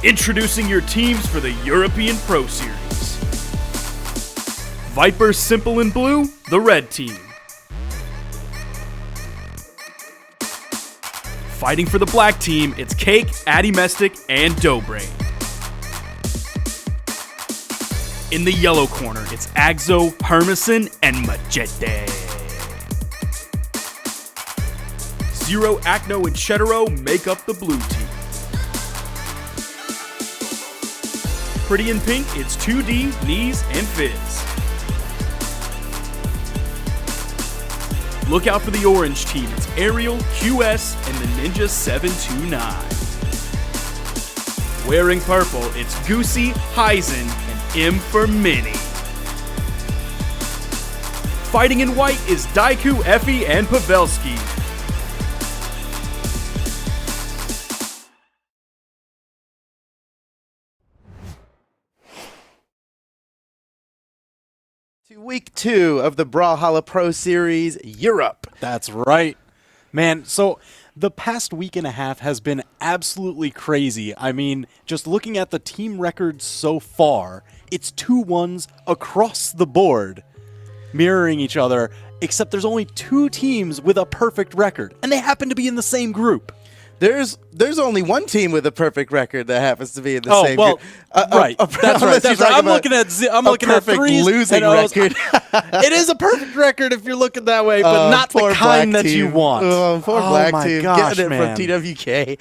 Introducing your teams for the European Pro Series. Viper Simple and Blue, the red team. Fighting for the black team, it's Cake, Addy Mestic, and Doughbrain. In the yellow corner, it's Agzo, Hermison, and Machete. Zero, Acno, and Chetero make up the blue team. Pretty in pink, it's 2D, Knees, and Fizz. Look out for the orange team, it's Ariel, QS, and the Ninja 729. Wearing purple, it's Goosey, Heisen, and M for Mini. Fighting in white is Daiku, Effie, and Pavelski. Week 2 of the Brawlhalla Pro Series Europe. That's right. Man, so the past week and a half has been absolutely crazy. I mean, just looking at the team records so far, it's 2-1s across the board, mirroring each other, except there's only 2 teams with a perfect record, and they happen to be in the same group. There's only one team with a perfect record that happens to be in the same group. Right. That's right. That's right. I'm looking at threes losing record. It is a perfect record if you're looking that way, but not the kind that you want. Poor black team, gosh, getting it man. from TWK.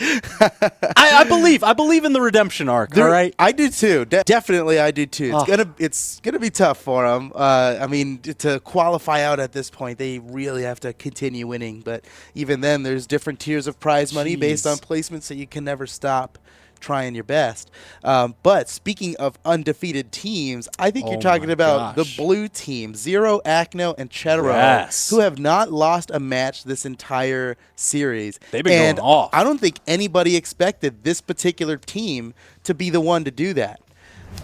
I believe in the redemption arc. All right. I do too. Definitely, I do too. It's gonna be tough for them. I mean, to qualify out at this point, they really have to continue winning. But even then, there's different tiers of prize money based on placements, so you can never stop trying your best. But speaking of undefeated teams, I think you're talking about the blue team, Zero, Acno, and Chetero, who have not lost a match this entire series. They've been going off. I don't think anybody expected this particular team to be the one to do that.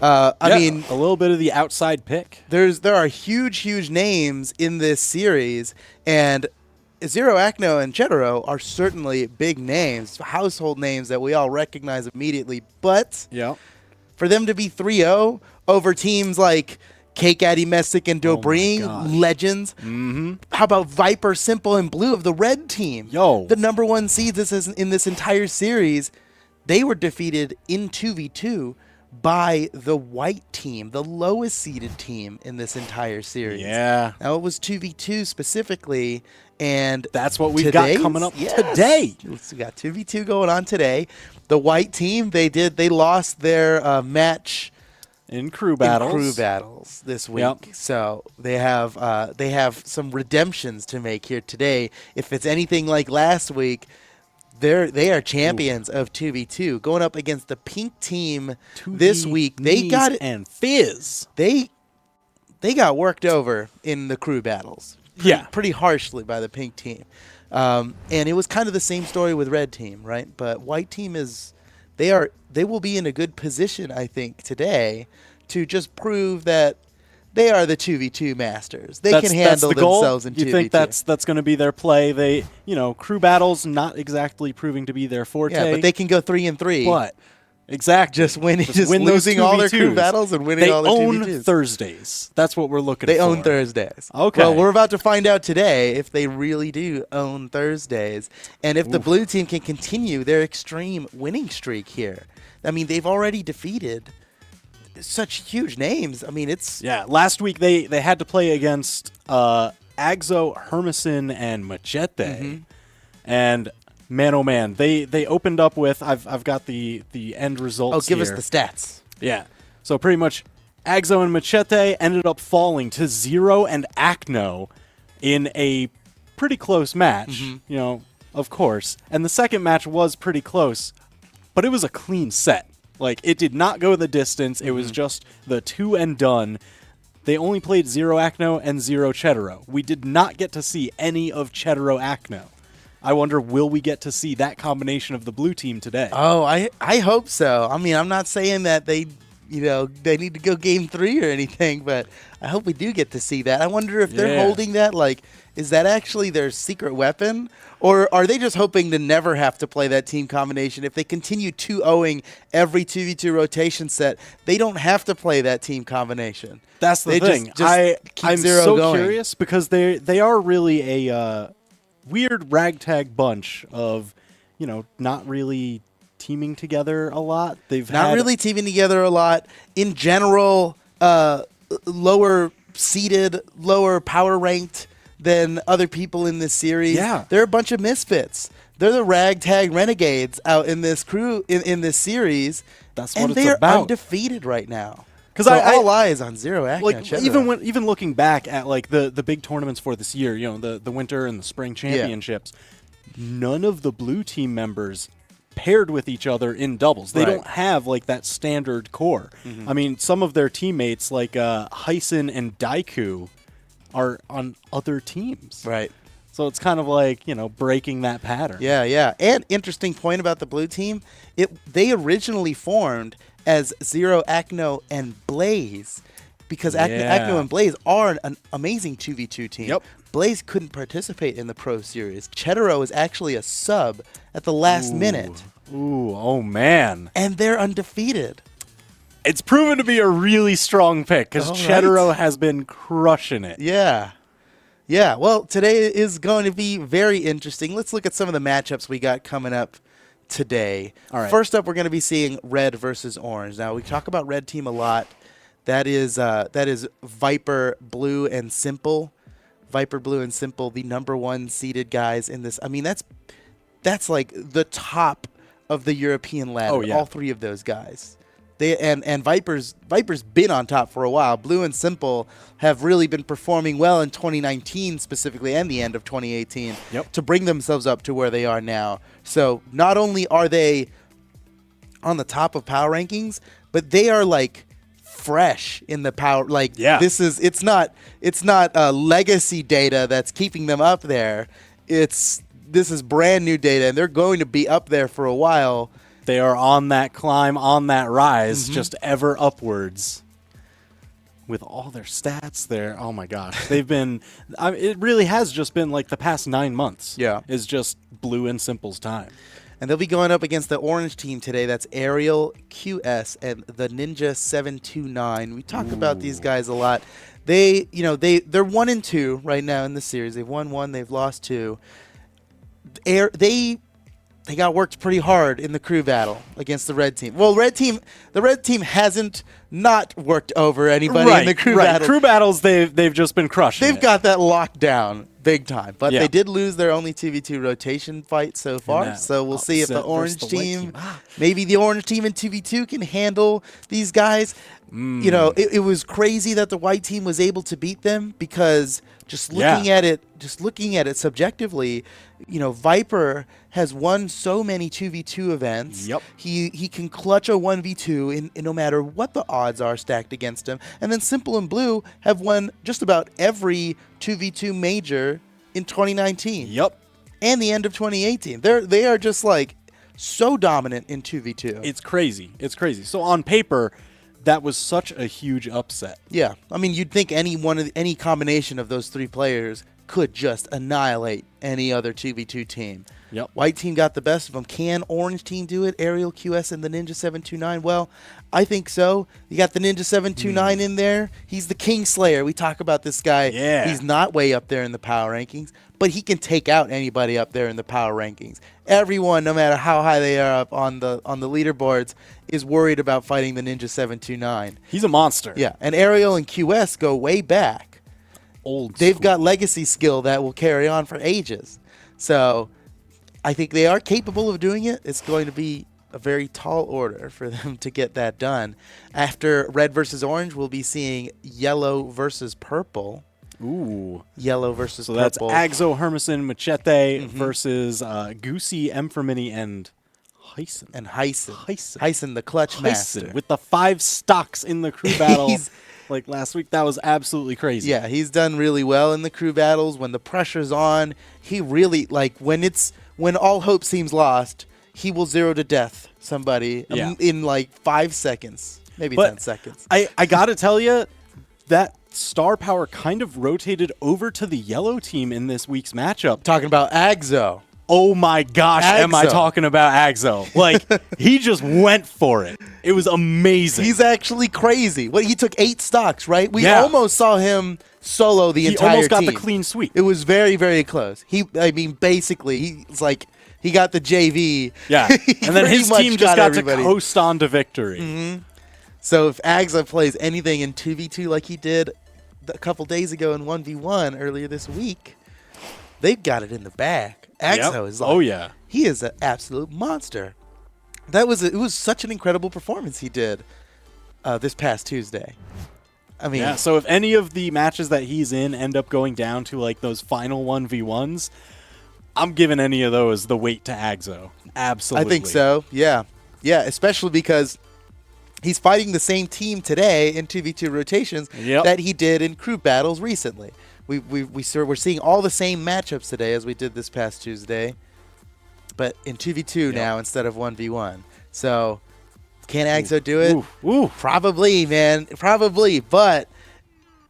I mean, a little bit of the outside pick. There are huge names in this series, and Zero, Acno, and Chetero are certainly big names, household names that we all recognize immediately. But for them to be 3-0 over teams like Cake, Addy Messick, and Doughbrain, legends. How about Viper, Simple, and Blue of the red team? The number 1 seeds in this entire series. They were defeated in 2v2 by the white team, the lowest seeded team in this entire series. Yeah. Now, it was 2v2 specifically, and that's what we've got coming up today. We got 2v2 going on today. The white team, they lost their match in crew battles this week. So they have some redemptions to make here today. If it's anything like last week, they are champions of 2v2 going up against the pink team this week. They got it, and Fizz. They got worked over in the crew battles. Pretty harshly by the pink team. And it was kind of the same story with red team, right? But white team they will be in a good position, I think, today to just prove that they are the 2v2 masters. They can handle themselves in 2v2. You think that's going to be their play? Crew battles not exactly proving to be their forte. Yeah, but they can go 3-3. But exactly, just losing all their crew battles and winning all their 2v2s. They own Thursdays. That's what we're looking for. They own Thursdays. Okay. Well, we're about to find out today if they really do own Thursdays, and if the blue team can continue their extreme winning streak here. I mean, they've already defeated such huge names. I mean, it's last week they had to play against Agzo, Hermison, and Machete, and man, oh man, they opened up with I've got the end results. Give us the stats. Yeah, so pretty much Agzo and Machete ended up falling to Zero and Acno in a pretty close match. Of course, and the second match was pretty close, but it was a clean set. Like, it did not go the distance. It was just the 2 and done. They only played Zero Acno and Zero Chetero. We did not get to see any of Chetero Acno. I wonder, will we get to see that combination of the blue team today? Oh, I hope so. I mean, I'm not saying that they they need to go game 3 or anything, but I hope we do get to see that. I wonder if they're holding that, like, is that actually their secret weapon? Or are they just hoping to never have to play that team combination? If they continue 2-0ing every 2v2 rotation set, they don't have to play that team combination. That's the thing. I'm so curious because they are really a weird ragtag bunch of, not really teaming together a lot. They've not really teaming together a lot. In general, lower seeded, lower power ranked than other people in this series. Yeah. They're a bunch of misfits. They're the ragtag renegades out in this crew in this series. That's what and it's they're about. Undefeated right now. Because all eyes on Zero Acno. Like even looking back at like the big tournaments for this year, the winter and the spring championships, none of the blue team members paired with each other in doubles. They don't have like that standard core. I mean, some of their teammates like Hyson and Daiku are on other teams. Right. So it's kind of like, breaking that pattern. Yeah. And interesting point about the blue team, they originally formed as Zero, Acno, and Blaze because Acno and Blaze are an amazing 2v2 team. Yep. Blaze couldn't participate in the Pro Series. Chetero is actually a sub at the last minute. Oh man. And they're undefeated. It's proven to be a really strong pick because Chetero has been crushing it. Yeah. Yeah, well, today is going to be very interesting. Let's look at some of the matchups we got coming up today. All right. First up, we're going to be seeing red versus orange. Now, we talk about red team a lot. That is Viper, Blue, and Simple. Viper, Blue, and Simple, the number 1 seeded guys in this. I mean, that's like the top of the European ladder. Oh, yeah. All 3 of those guys. And Viper's been on top for a while. Blue and Simple have really been performing well in 2019 specifically and the end of 2018 to bring themselves up to where they are now. So not only are they on the top of power rankings, but they are like fresh in the power. Like it's not legacy data that's keeping them up there. This is brand new data, and they're going to be up there for a while. They are on that climb, on that rise, just ever upwards. With all their stats there, oh my gosh. They've been, it really has just been like the past 9 months. Yeah. Is just Blue and Simple's time. And they'll be going up against the orange team today. That's Ariel, QS, and the Ninja 729. We talk about these guys a lot. They're 1-2 right now in the series. They've won 1, they've lost 2. They got worked pretty hard in the crew battle against the red team. Well, the red team hasn't not worked over anybody in the crew battle. Crew battles, they've just been crushing. They've got that locked down big time. But they did lose their only 2v2 rotation fight so far. So we'll see if the orange team, maybe the orange team in 2v2 can handle these guys. It was crazy that the white team was able to beat them because just looking at it subjectively, Viper has won so many 2v2 events. Yep. He can clutch a 1v2 in no matter what the odds are stacked against him. And then Simple and Blue have won just about every 2v2 major in 2019. Yep. And the end of 2018. They are just like so dominant in 2v2. It's crazy. So on paper, that was such a huge upset. Yeah. I mean, you'd think any combination of those 3 players could just annihilate any other 2v2 team. Yep. White team got the best of them. Can orange team do it? Ariel, QS, and the Ninja 729? Well, I think so. You got the Ninja 729 in there. He's the Kingslayer. We talk about this guy. Yeah. He's not way up there in the power rankings, but he can take out anybody up there in the power rankings. Everyone, no matter how high they are up on the leaderboards, is worried about fighting the Ninja 729. He's a monster. Yeah, and Ariel and QS go way back. They've got legacy skill that will carry on for ages. So I think they are capable of doing it. It's going to be a very tall order for them to get that done. After red versus orange, we'll be seeing yellow versus purple. Ooh. Yellow versus purple. So that's Axo, Hermison, Machete versus Goosey, Emframini, and Hyson. Hyson, the clutch master. With the 5 stocks in the crew battle. Like last week, that was absolutely crazy. Yeah, he's done really well in the crew battles. When the pressure's on, he really, when all hope seems lost, he will 0 to death somebody in like 5 seconds. maybe But 10 seconds. I got to tell you, that star power kind of rotated over to the yellow team in this week's matchup. Talking about Agzo. Oh my gosh, am I Agzo. talking about Agzo? Like, he just went for it. It was amazing. He's actually crazy. He took 8 stocks, right? We Yeah. almost saw him solo the he entire almost got team. the clean sweep. It was very, very close. Basically, he's like, he got the JV. Yeah, He and then pretty his much team just got everybody. to coast on to victory. So if Agzo plays anything in 2v2 like he did a couple days ago in 1v1 earlier this week, they've got it in the bag. Agzo is like, oh yeah, he is an absolute monster. It was such an incredible performance he did this past Tuesday. I mean, yeah. So if any of the matches that he's in end up going down to like those final 1v1s, I'm giving any of those the weight to Agzo. Absolutely, I think so. Yeah, especially because he's fighting the same team today in 2v2 rotations that he did in crew battles recently. We're seeing all the same matchups today as we did this past Tuesday, but in 2v2 now instead of 1v1. So can Agzo do it? Ooh. Probably, man. Probably, but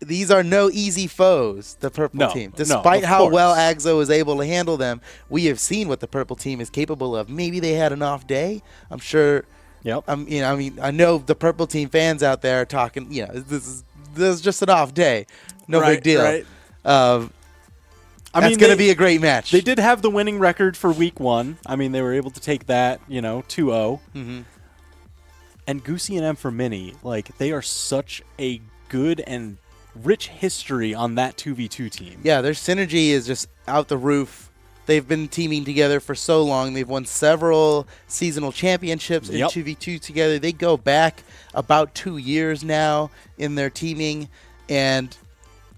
these are no easy foes, the purple team. Despite how well Agzo is able to handle them, we have seen what the purple team is capable of. Maybe they had an off day. I'm sure. Yep. I know the purple team fans out there are talking. This is just an off day. No big deal. Right. That's going to be a great match. They did have the winning record for week 1. I mean, they were able to take that, 2-0. Mm-hmm. And Goosey and M for Mini, like, they are such a good and rich history on that 2v2 team. Yeah, their synergy is just out the roof. They've been teaming together for so long. They've won several seasonal championships in 2v2 together. They go back about 2 years now in their teaming, and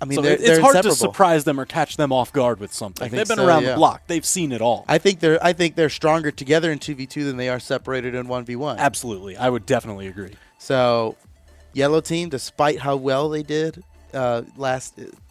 I mean, so they're it's hard inseparable. to surprise them or catch them off guard with something. They've been so, around the block. They've seen it all. I think they're stronger together in 2v2 than they are separated in 1v1. Absolutely. I would definitely agree. So, yellow team, despite how well they did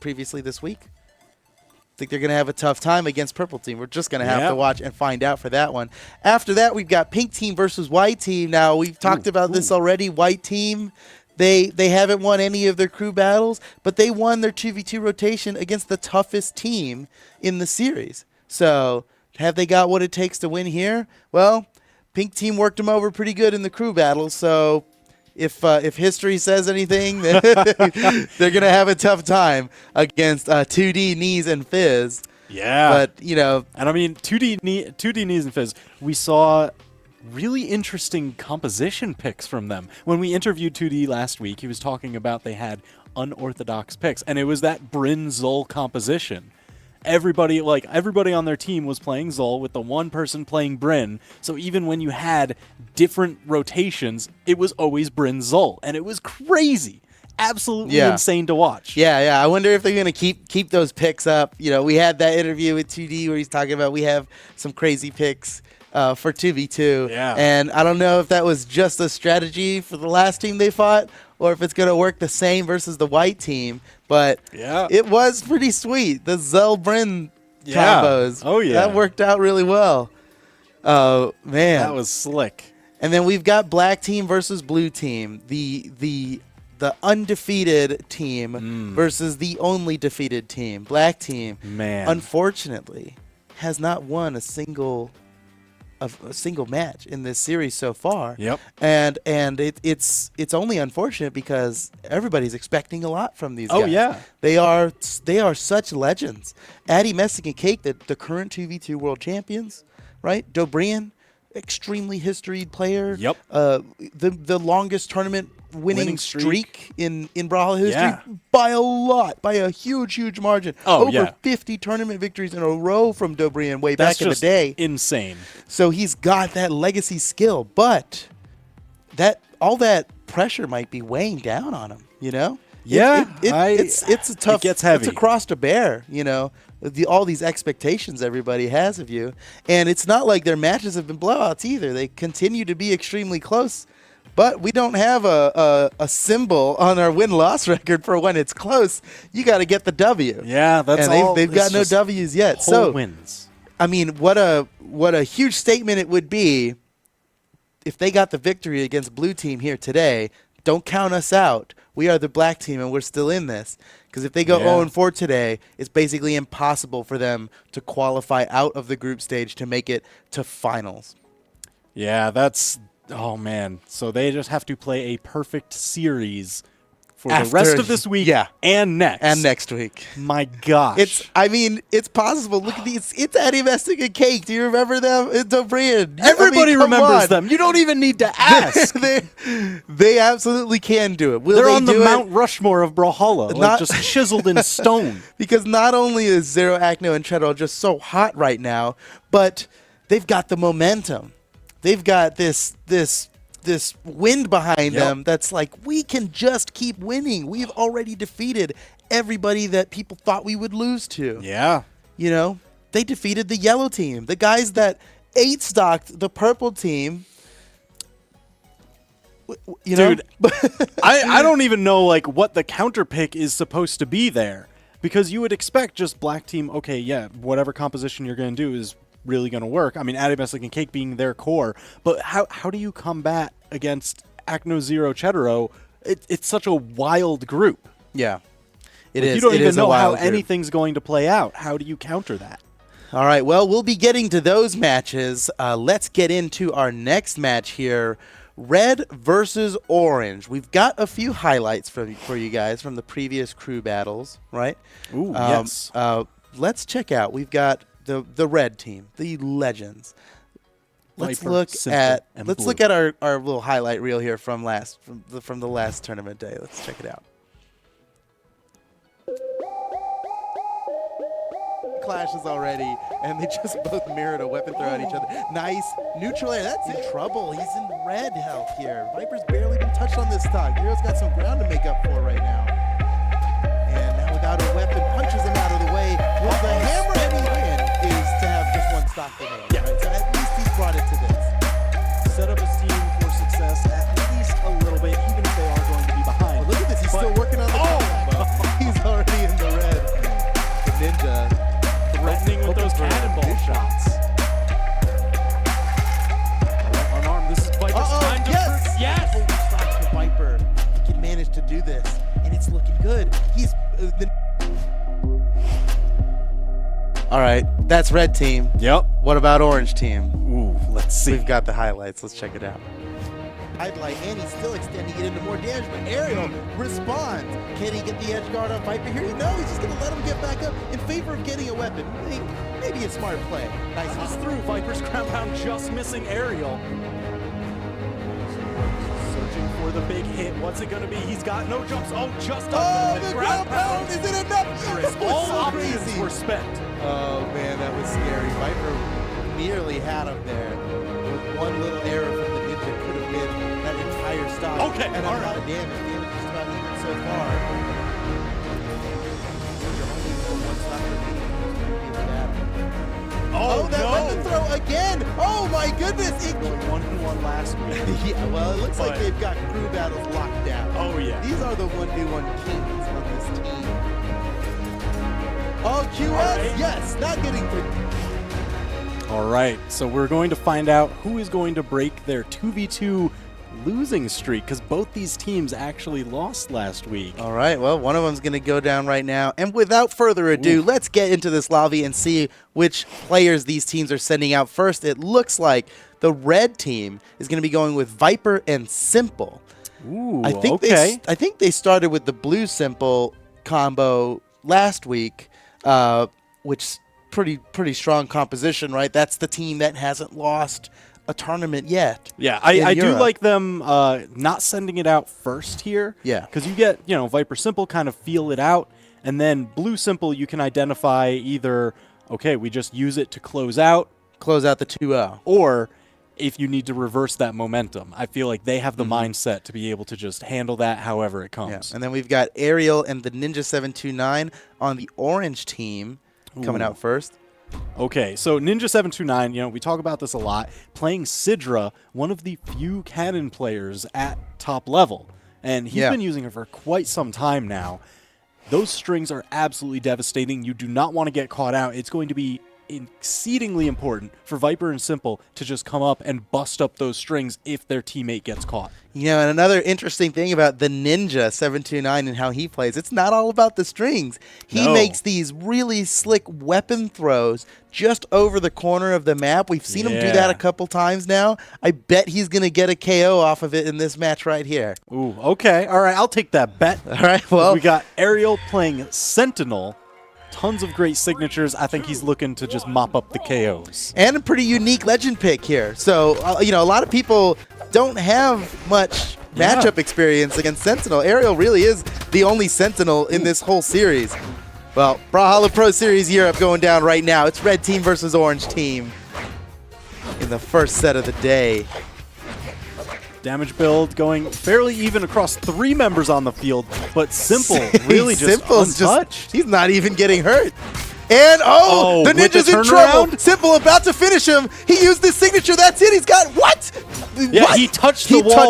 previously this week, I think they're going to have a tough time against purple team. We're just going to have to watch and find out for that one. After that, we've got pink team versus white team. Now, we've talked about this already. White team, they haven't won any of their crew battles, but they won their 2v2 rotation against the toughest team in the series. So, have they got what it takes to win here? Well, pink team worked them over pretty good in the crew battles, so if history says anything, they're going to have a tough time against 2D, Knees, and Fizz. Yeah. But, and I mean, 2D Knees and Fizz, we saw really interesting composition picks from them. When we interviewed 2D last week, he was talking about they had unorthodox picks, and it was that Bryn Zol composition. Everybody on their team was playing Zol with the one person playing Bryn. So even when you had different rotations, it was always Bryn Zol, and it was crazy. Absolutely insane to watch. Yeah. I wonder if they're going to keep those picks up. We had that interview with 2D where he's talking about we have some crazy picks for 2v2. Yeah. And I don't know if that was just a strategy for the last team they fought or if it's going to work the same versus the white team. But it was pretty sweet. The Zell-Bryn combos. Oh, yeah. That worked out really well. Oh, man. That was slick. And then we've got black team versus blue team. The undefeated team versus the only defeated team. Black team, unfortunately, has not won a single match in this series so far. Yep. And it's only unfortunate because everybody's expecting a lot from these guys. Oh yeah. They are such legends. Addy Messick and Cake, the current 2v2 world champions, right? Dobrian, extremely historied player. Yep. The longest tournament winning streak in Brawlhalla history by a lot, by a huge margin. Over 50 tournament victories in a row from Dobrian back in the day. Insane. So he's got that legacy skill, but all that pressure might be weighing down on him, Yeah, it's a tough. It gets heavy. It's a cross to bear, all these expectations everybody has of you, and it's not like their matches have been blowouts either. They continue to be extremely close, but we don't have a symbol on our win-loss record for when it's close. You got to get the W. Yeah, that's and all. They've got no W's yet. So wins. I mean, what a huge statement it would be if they got the victory against blue team here today. don't count us out. We are the black team, and we're still in this. Because if they go 0-4 today, it's basically impossible for them to qualify out of the group stage to make it to finals. Yeah, that's... Oh, man. So they just have to play a perfect series for the rest of this week and next. And next week. My gosh. It's possible. Look at these. It's Eddie Messick and Cake. Do you remember them? It's O'Brien. Everybody remembers them. You don't even need to ask. They absolutely can do it. They're on the Mount Rushmore of Brawlhalla, just chiseled in stone. Because not only is Zero, Acno, and Cheddar just so hot right now, but they've got the momentum. They've got this wind behind them that's like, we can just keep winning. We've already defeated everybody that people thought we would lose to. Yeah. You know, they defeated the yellow team. The guys that 8-stocked the purple team. Dude, I don't even know like what the counter pick is supposed to be there. Because you would expect just black team, okay, yeah, whatever composition you're going to do is really going to work. I mean, Eddie Messick and Cake being their core. But how do you combat against Acno Zero Cheddaro? It's such a wild group. Yeah, it is. You don't even know how anything's going to play out. How do you counter that? All right, well, we'll be getting to those matches. Let's get into our next match here. Red versus Orange. We've got a few highlights for you guys from the previous crew battles, right? Ooh, yes. Let's check out. We've got the red team, the legends. Let's look at our little highlight reel here from the last tournament day. Let's check it out. Clashes already, and they just both mirrored a weapon throw at each other. Nice neutral air. That's in trouble. He's in red health here. Viper's barely been touched on this stock. Hero's got some ground to make up for right now. And now without a weapon, punches him out of the way. With the hammer heavy win is to have just one stock remaining. Yeah. Right? So at least he's brought it to this. Set up his team for success at least a little bit, even if they are going to be behind. Well, look at this. He's still working on the combo. He's already in the red. The ninja threatening with those cannonball shots. Unarmed. This is Viper's time to prove. Yes! Holy stop to Viper. He can manage to do this, and it's looking good. He's all right, that's red team. Yep. What about orange team? Ooh, let's see. We've got the highlights. Let's check it out. Highlight, and he's still extending it into more damage, but Ariel responds. Can he get the edge guard on Viper here? No, he's just going to let him get back up in favor of getting a weapon. Maybe a smart play. Nice. He's through. Viper's ground pound just missing Ariel. Searching for the big hit. What's it going to be? He's got no jumps. Oh, just on the ground pound. Is it enough? All options were spent. Oh, man, that was scary. Viper nearly had him there. With one little error from the ninja could have been that entire stock. Okay, and a lot of damage. Damage just about even so far. Oh, that weapon throw again! Oh my goodness! It 1-1 last week. Yeah, well, it looks like they've got crew battles locked down. Oh yeah. These are the 1v1 kings on this team. Oh, QS, yes, not getting through. All right, so we're going to find out who is going to break their 2v2 losing streak, because both these teams actually lost last week. All right, well, one of them's going to go down right now. And without further ado, let's get into this lobby and see which players these teams are sending out first. It looks like the red team is going to be going with Viper and Simple. Ooh, I think they started with the blue Simple combo last week, which pretty strong composition, right? That's the team that hasn't lost a tournament yet. Yeah, I do like them not sending it out first here. Yeah. Because you get, Viper Simple kind of feel it out, and then Blue Simple you can identify either, okay, we just use it to close out the 2-0. Or if you need to reverse that momentum. I feel like they have the mindset to be able to just handle that however it comes. Yeah. And then we've got Ariel and the Ninja 729 on the orange team coming out first. Okay, so Ninja 729, we talk about this a lot, playing Sidra, one of the few cannon players at top level. And he's been using it for quite some time now. Those strings are absolutely devastating. You do not want to get caught out. It's going to be exceedingly important for Viper and Simple to just come up and bust up those strings if their teammate gets caught. You know, and another interesting thing about the Ninja 729 and how he plays, it's not all about the strings. He makes these really slick weapon throws just over the corner of the map. We've seen him do that a couple times now. I bet he's going to get a KO off of it in this match right here. Ooh, okay. All right, I'll take that bet. All right, well. We got Ariel playing Sentinel. Tons of great signatures. I think he's looking to just mop up the KOs. And a pretty unique legend pick here. So, you know, a lot of people don't have much matchup experience against Sentinel. Ariel really is the only Sentinel in this whole series. Well, Brawlhalla Pro Series Europe going down right now. It's red team versus orange team in the first set of the day. Damage build going fairly even across 3 members on the field, but Simple really just untouched. He's not even getting hurt. And, the Ninja's in trouble. Simple about to finish him. He used his signature. That's it. He's got what? Yeah, what? He touched the wall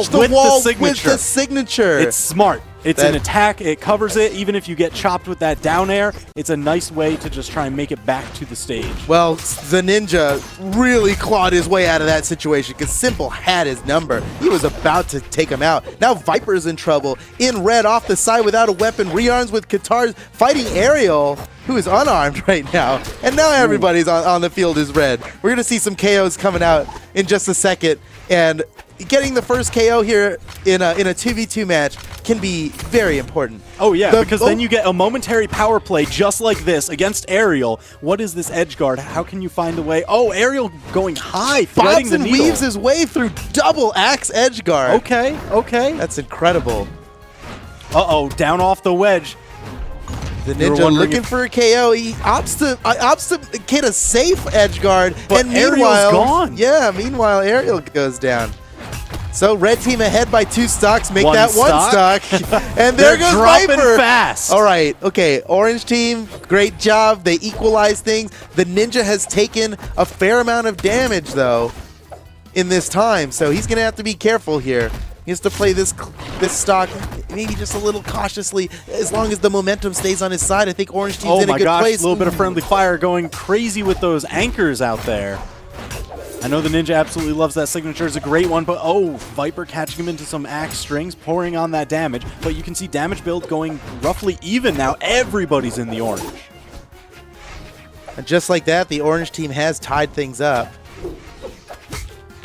with the signature. It's smart. It's an attack. It covers it. Even if you get chopped with that down air, it's a nice way to just try and make it back to the stage. Well, the Ninja really clawed his way out of that situation because Simple had his number. He was about to take him out. Now Viper's in trouble. In red off the side without a weapon. Rearms with Katars fighting Ariel, who is unarmed right now. And now everybody's on the field is red. We're going to see some KOs coming out in just a second. And getting the first KO here in a 2v2 match can be very important. Oh, yeah, because then you get a momentary power play just like this against Ariel. What is this edge guard? How can you find a way? Oh, Ariel going high, threading the needle. Weaves his way through double axe edge guard. Okay, okay. That's incredible. Uh-oh, down off the wedge. The Ninja looking for a KO. He opts to get a safe edge guard. But and meanwhile, Ariel's gone. Yeah, meanwhile, Ariel goes down. So red team ahead by 2 stocks. Make that 1 stock. And there goes Viper. Fast. All right. Okay. Orange team, great job. They equalize things. The Ninja has taken a fair amount of damage, though, in this time. So he's going to have to be careful here. He has to play this stock maybe just a little cautiously as long as the momentum stays on his side. I think Orange team's in a good place. A little bit of friendly fire going crazy with those anchors out there. I know the Ninja absolutely loves that signature. It's a great one, but Viper catching him into some axe strings, pouring on that damage. But you can see damage build going roughly even now. Everybody's in the orange. And just like that, the orange team has tied things up.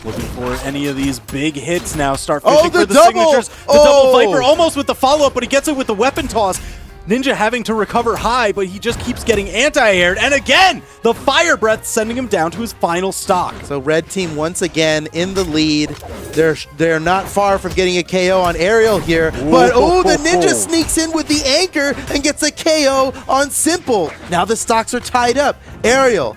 Looking for any of these big hits now. Start fishing for the double. Signatures. The double Viper almost with the follow-up, but he gets it with the weapon toss. Ninja having to recover high, but he just keeps getting anti-aired. And again, the fire breath sending him down to his final stock. So red team once again in the lead. They're not far from getting a KO on Ariel here. But the Ninja sneaks in with the anchor and gets a KO on Simple. Now the stocks are tied up. Ariel,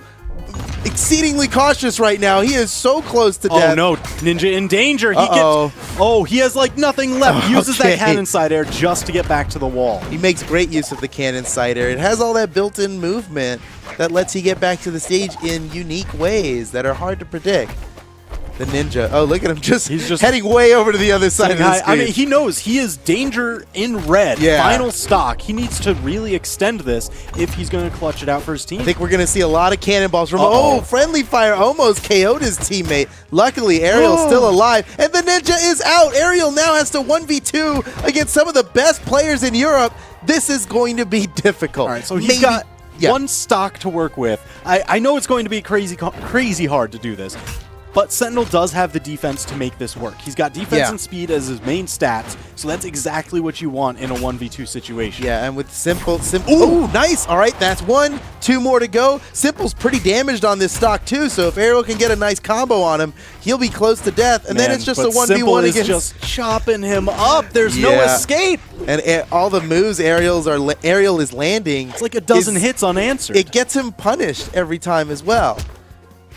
exceedingly cautious right now. He is so close to death. Oh no, Ninja in danger. He has like nothing left. Uses that cannon side air just to get back to the wall. He makes great use of the cannon side air. It has all that built-in movement that lets you get back to the stage in unique ways that are hard to predict. The Ninja. Oh, look at him he's just heading way over to the other side of the screen. I mean, he knows he is danger in red. Yeah. Final stock. He needs to really extend this if he's going to clutch it out for his team. I think we're going to see a lot of cannonballs from friendly fire almost KO'd his teammate. Luckily, Ariel's still alive, and the Ninja is out. Ariel now has to 1v2 against some of the best players in Europe. This is going to be difficult. All right, so he's got one stock to work with. I know it's going to be crazy hard to do this. But Sentinel does have the defense to make this work. He's got defense and speed as his main stats, so that's exactly what you want in a 1v2 situation. Yeah, and with Simple. Ooh, nice. All right, that's 1. 2 more to go. Simple's pretty damaged on this stock, too, so if Ariel can get a nice combo on him, he'll be close to death. And then it's just a 1v1 against... Simple is just chopping him up. There's no escape. And all the moves Ariel is landing... It's like a dozen hits unanswered. It gets him punished every time as well.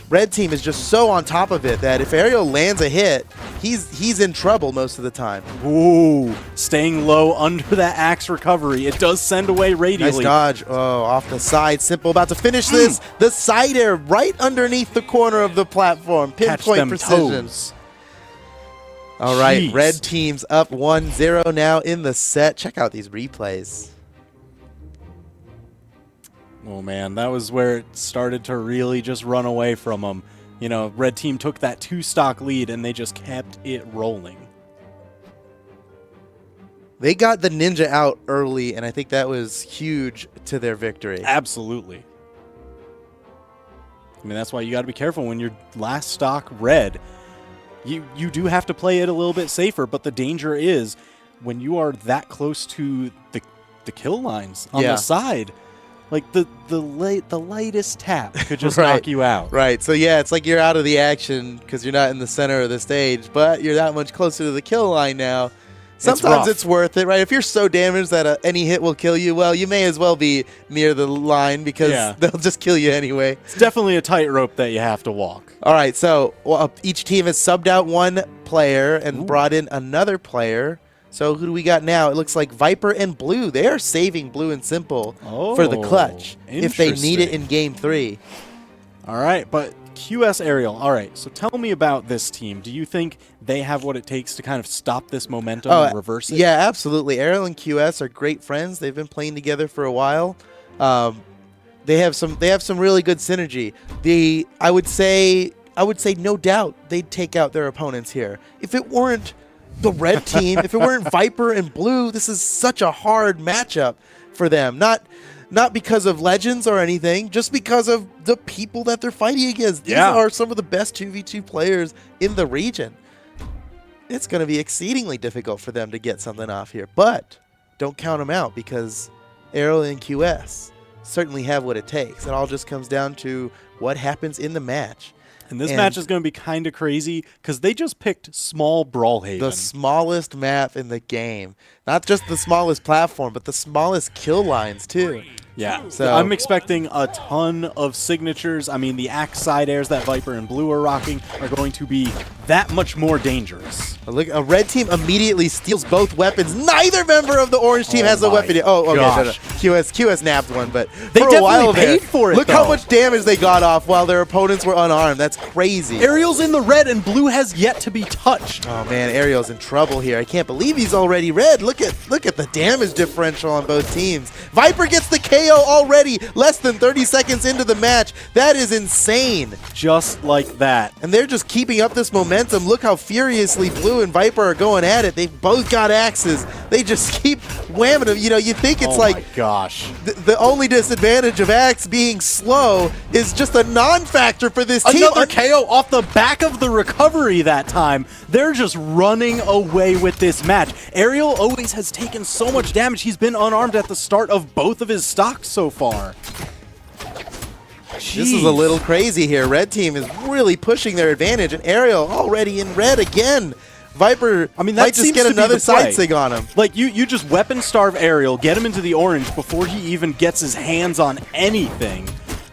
Red team is just so on top of it that if Ariel lands a hit, he's in trouble most of the time. Ooh, staying low under that axe recovery. It does send away radially. Nice dodge. Oh, off the side. Simple about to finish this. The side air right underneath the corner of the platform. Pinpoint precision. Toes. All right, red team's up 1-0 now in the set. Check out these replays. Oh, man, that was where it started to really just run away from them. You know, red team took that 2-stock lead, and they just kept it rolling. They got the ninja out early, and I think that was huge to their victory. Absolutely. I mean, that's why you got to be careful when you're last stock red. You do have to play it a little bit safer, but the danger is when you are that close to the kill lines on the side, like the lightest tap could just knock you out. Right. So yeah, it's like you're out of the action because you're not in the center of the stage, but you're that much closer to the kill line now. Sometimes it's worth it, right? If you're so damaged that any hit will kill you, well, you may as well be near the line because they'll just kill you anyway. It's definitely a tightrope that you have to walk. All right, so each team has subbed out one player and brought in another player. So who do we got now? It looks like Viper and Blue. They are saving Blue and Simple for the clutch if they need it in Game 3. All right, but QS Aerial. All right, so tell me about this team. Do you think they have what it takes to kind of stop this momentum and reverse it? Yeah, absolutely. Aerial and QS are great friends. They've been playing together for a while. They have some really good synergy. I would say no doubt they'd take out their opponents here. If it weren't the red team, if it weren't Viper and Blue, this is such a hard matchup for them. Not because of legends or anything, just because of the people that they're fighting against. These are some of the best 2v2 players in the region. It's going to be exceedingly difficult for them to get something off here. But don't count them out because Aerial and QS certainly have what it takes. It all just comes down to what happens in the match. And this match is going to be kind of crazy because they just picked small Brawlhalla. The smallest map in the game. Not just the smallest platform, but the smallest kill lines, too. Yeah, so I'm expecting a ton of signatures. I mean, the axe side airs that Viper and Blue are rocking are going to be that much more dangerous. Look, a red team immediately steals both weapons. Neither member of the orange team has a weapon yet. Oh, okay. No. QS nabbed one, but they for a while paid for it. Look how much damage they got off while their opponents were unarmed. That's crazy. Aerial's in the red, and Blue has yet to be touched. Oh man, Aerial's in trouble here. I can't believe he's already red. Look at the damage differential on both teams. Viper gets the KO already, less than 30 seconds into the match. That is insane. Just like that. And they're just keeping up this momentum. Look how furiously Blue and Viper are going at it. They've both got axes. They just keep whamming them. You know, you think it's like, my gosh. The only disadvantage of axe being slow is just a non-factor for this team. Another KO off the back of the recovery that time. They're just running away with this match. Aerial always has taken so much damage. He's been unarmed at the start of both of his stocks so far. Jeez. This is a little crazy here. Red team is really pushing their advantage, and Aerial already in red again. Viper might just get another side sig on him. Like, you just weapon starve Aerial, get him into the orange before he even gets his hands on anything,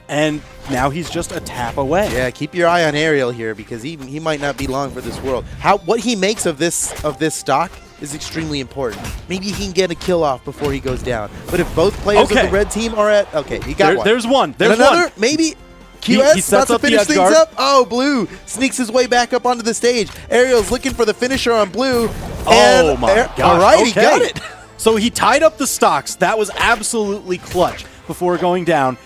and now he's just a tap away. Yeah, keep your eye on Aerial here because he might not be long for this world. What he makes of this stock is extremely important. Maybe he can get a kill off before he goes down. But if both players of the red team are at... Okay, he got one. There's one. There's another, one. Maybe... QS he sets about to finish things up. Oh, Blue sneaks his way back up onto the stage. Aerial's looking for the finisher on Blue. Oh, my gosh. All right, he got it. So he tied up the stocks. That was absolutely clutch before going down.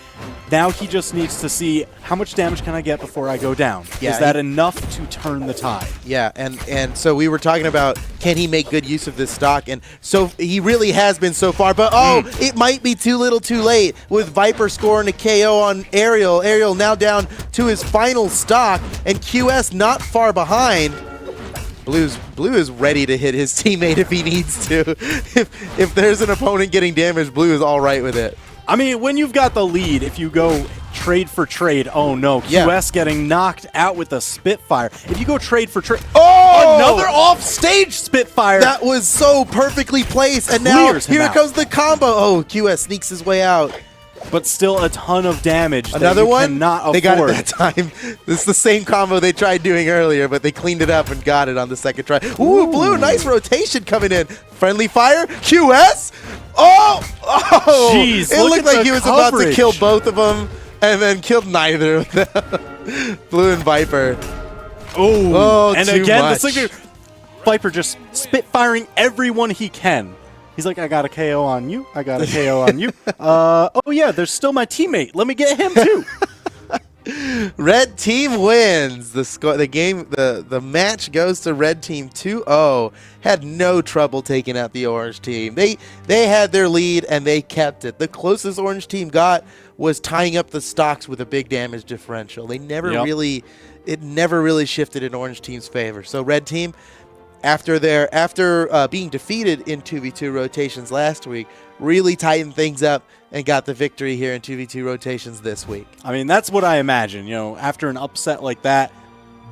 Now he just needs to see how much damage can I get before I go down. Yeah, is that enough to turn the tide? Yeah, and so we were talking about can he make good use of this stock, and so he really has been so far, but it might be too little too late with Viper scoring a KO on Aerial. Aerial now down to his final stock, and QS not far behind. Blue is ready to hit his teammate if he needs to. If there's an opponent getting damaged, Blue is all right with it. I mean, when you've got the lead, if you go trade for trade, oh no, QS getting knocked out with a Spitfire. If you go trade for trade, another off-stage Spitfire. That was so perfectly placed, and now here comes the combo. Oh, QS sneaks his way out. But still a ton of damage. Another one? Cannot afford. They got it that time. This is the same combo they tried doing earlier, but they cleaned it up and got it on the second try. Ooh, Blue, nice rotation coming in. Friendly fire, QS. Oh! Jeez, it looked like he was about to kill both of them and then killed neither of them. Blue and Viper. Oh, and too again, much. the signature. Viper just spitfiring everyone he can. He's like, I got a KO on you. I got a KO on you. Oh, yeah, there's still my teammate. Let me get him, too. Red team wins the match goes to red team 2-0. Had no trouble taking out the orange team. They had their lead and they kept it. The closest orange team got was tying up the stocks with a big damage differential. They never really shifted in orange team's favor. So red team, after being defeated in 2v2 rotations last week, really tightened things up and got the victory here in 2v2 rotations this week. I mean, that's what I imagine. After an upset like that,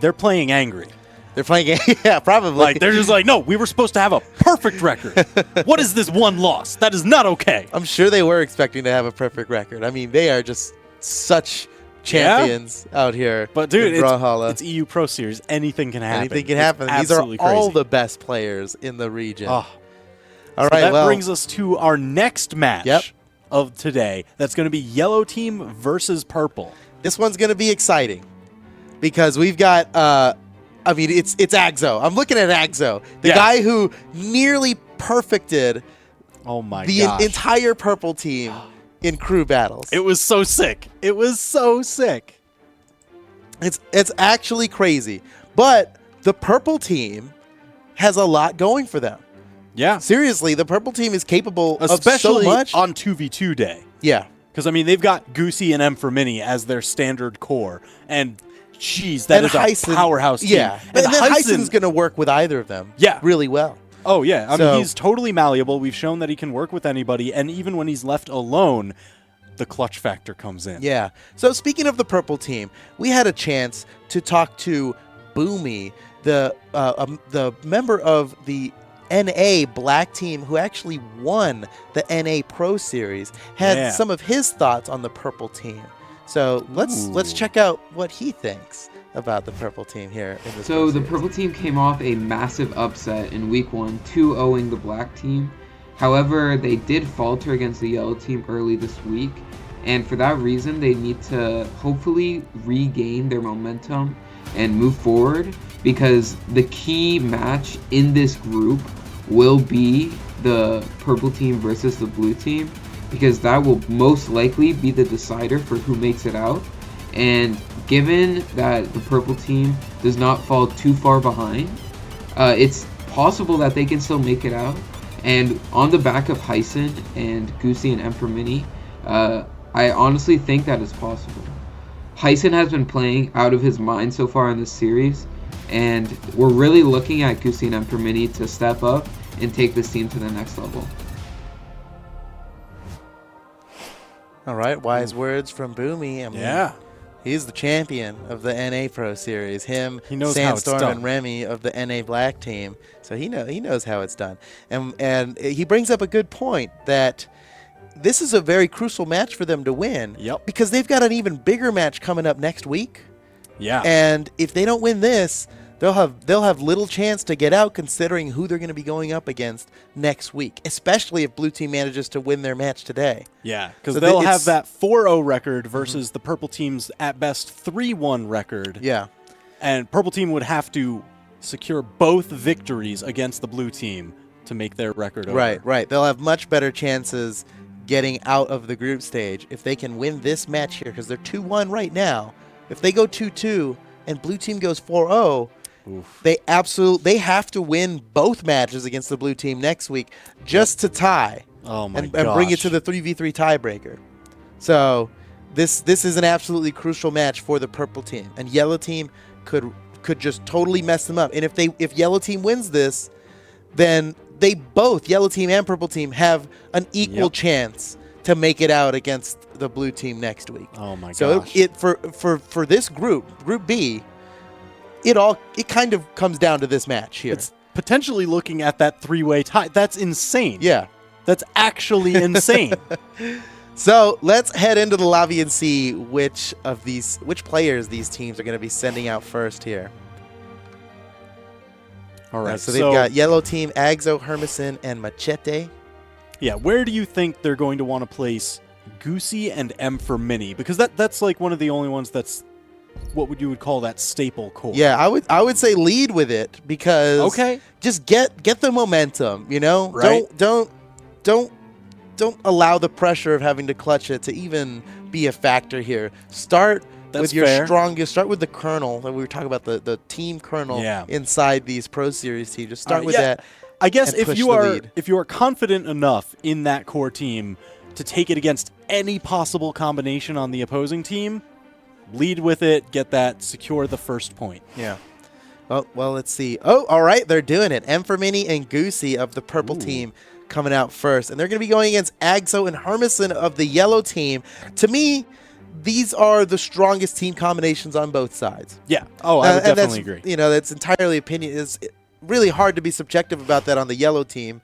they're playing angry. They're playing, yeah, probably. Like, they're just like, no, we were supposed to have a perfect record. What is this one loss? That is not okay. I'm sure they were expecting to have a perfect record. I mean, they are just such champions out here. But, dude, Brawlhalla. it's EU Pro Series. Anything can happen. Anything can happen. These are all the best players in the region. Oh. All right, that brings us to our next match of today. That's going to be yellow team versus purple. This one's going to be exciting because we've got, it's Agzo. I'm looking at Agzo, the guy who nearly perfected the entire purple team in crew battles. It was so sick. It was so sick. It's actually crazy. But the purple team has a lot going for them. Yeah. Seriously, the purple team is capable especially of so much. On 2v2 day. Yeah. Because, I mean, they've got Goosey and M for Mini as their standard core. And, jeez, that is a powerhouse team. Yeah. And then Hyson's going to work with either of them really well. Oh, yeah. I mean, he's totally malleable. We've shown that he can work with anybody. And even when he's left alone, the clutch factor comes in. Yeah. So, speaking of the purple team, we had a chance to talk to Boomy, the member of the NA black team who actually won the NA Pro Series, had some of his thoughts on the purple team. So let's check out what he thinks about the purple team here in this. So the purple team came off a massive upset in week 1, 2-0ing the black team. However, they did falter against the yellow team early this week, and for that reason they need to hopefully regain their momentum and move forward, because the key match in this group will be the purple team versus the blue team, because that will most likely be the decider for who makes it out. And given that the purple team does not fall too far behind, it's possible that they can still make it out. And on the back of Hyson and Goosey and Emperor Mini, I honestly think that is possible. Hyson has been playing out of his mind so far in this series, and we're really looking at Goosey and Emperor Mini to step up and take this team to the next level. All right, wise words from Boomy. I mean, he's the champion of the NA Pro Series. Him, he knows Sandstorm, and Remy of the NA Black team. So he knows how it's done. And he brings up a good point that this is a very crucial match for them to win. Yep. Because they've got an even bigger match coming up next week. Yeah. And if they don't win this, they'll have little chance to get out, considering who they're going to be going up against next week, especially if blue team manages to win their match today. Yeah, because they'll have that 4-0 record versus the purple team's at best 3-1 record. Yeah. And purple team would have to secure both victories against the blue team to make their record over. Right. They'll have much better chances getting out of the group stage if they can win this match here, because they're 2-1 right now. If they go 2-2 and blue team goes 4-0, they have to win both matches against the blue team next week just to tie. And bring it to the 3v3 tiebreaker. So this is an absolutely crucial match for the purple team, and yellow team could just totally mess them up. And if yellow team wins this, then they both, yellow team and purple team, have an equal chance to make it out against the blue team next week. Oh my gosh. So for this group B, it kind of comes down to this match here. It's potentially looking at that 3-way tie. That's insane. Yeah. That's actually insane. So let's head into the lobby and see which players these teams are going to be sending out first here. All right. So they've got yellow team, Agzo, Hermison, and Machete. Yeah, where do you think they're going to want to place Goosey and M for Mini? Because that's like one of the only ones that's what you would call that staple core. Yeah, I would say lead with it, because just get the momentum, you know? Right. Don't don't allow the pressure of having to clutch it to even be a factor here. Start with your strongest. Start with the kernel. We were talking about the team kernel inside these Pro Series teams. Just start with that. I guess if you are confident enough in that core team to take it against any possible combination on the opposing team, lead with it, get that, secure the first point. Yeah. Oh, well, let's see. Oh, all right, they're doing it. Emfermini and Goosey of the purple team coming out first. And they're going to be going against Agzo and Hermison of the yellow team. To me, these are the strongest team combinations on both sides. Yeah. Oh, I would definitely agree. You know, that's entirely opinion. It's really hard to be subjective about that on the yellow team.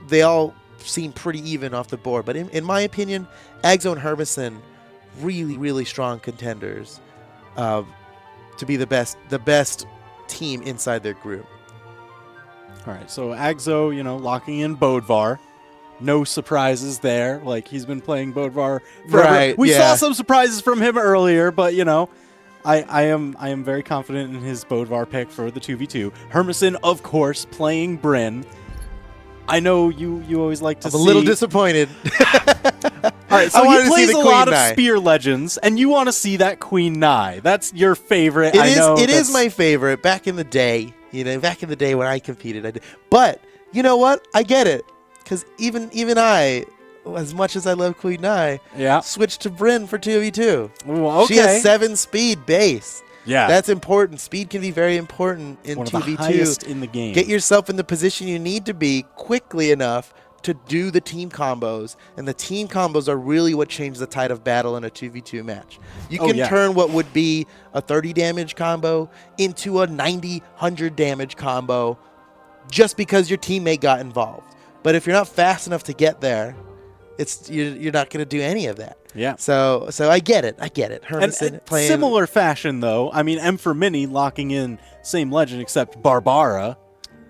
They all seem pretty even off the board. But in my opinion, Agzo and Hermison, really, really strong contenders to be the best team inside their group. All right, so Agzo, locking in Bodvar. No surprises there. Like, he's been playing Bodvar forever. Right, we saw some surprises from him earlier, but, I am very confident in his Bodvar pick for the 2v2. Hermison, of course, playing Brynn. I know you always like to see... I'm a little disappointed. All right, so he plays a lot of Spear Legends, and you want to see that Queen Nai. That's your favorite. It is my favorite. Back in the day, back in the day when I competed, I did. But you know what? I get it, because even I, as much as I love Queen Nai, switched to Brynn for 2v2. Ooh, okay. She has 7 speed base. Yeah, that's important. Speed can be very important in 2v2. One of the highest in the game. Get yourself in the position you need to be quickly enough to do the team combos, and the team combos are really what change the tide of battle in a 2v2 match. You can turn what would be a 30 damage combo into a 90, 100 damage combo just because your teammate got involved. But if you're not fast enough to get there, you're not going to do any of that. Yeah. So I get it. Hermison playing similar fashion though. I mean, Emfermini locking in same legend except Barbara.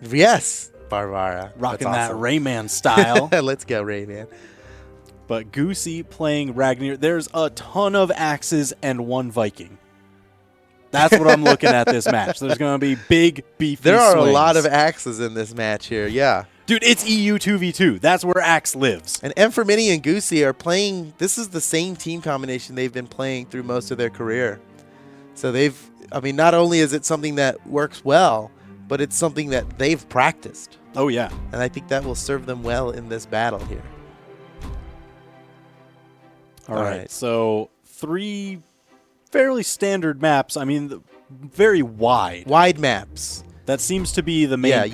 Yes. Barbara. Rocking that Rayman style. Let's go, Rayman. But Goosey playing Ragnar. There's a ton of axes and 1 Viking. That's what I'm looking at this match. There's going to be big, beefy There are swings. a lot of axes in this match here, yeah. Dude, it's EU 2v2. That's where Axe lives. And Emfermini and Goosey are playing... This is the same team combination they've been playing through most of their career. So not only is it something that works well, but it's something that they've practiced. Oh, yeah. And I think that will serve them well in this battle here. All right. So 3 fairly standard maps. I mean, very wide. Wide maps. That seems to be the main pick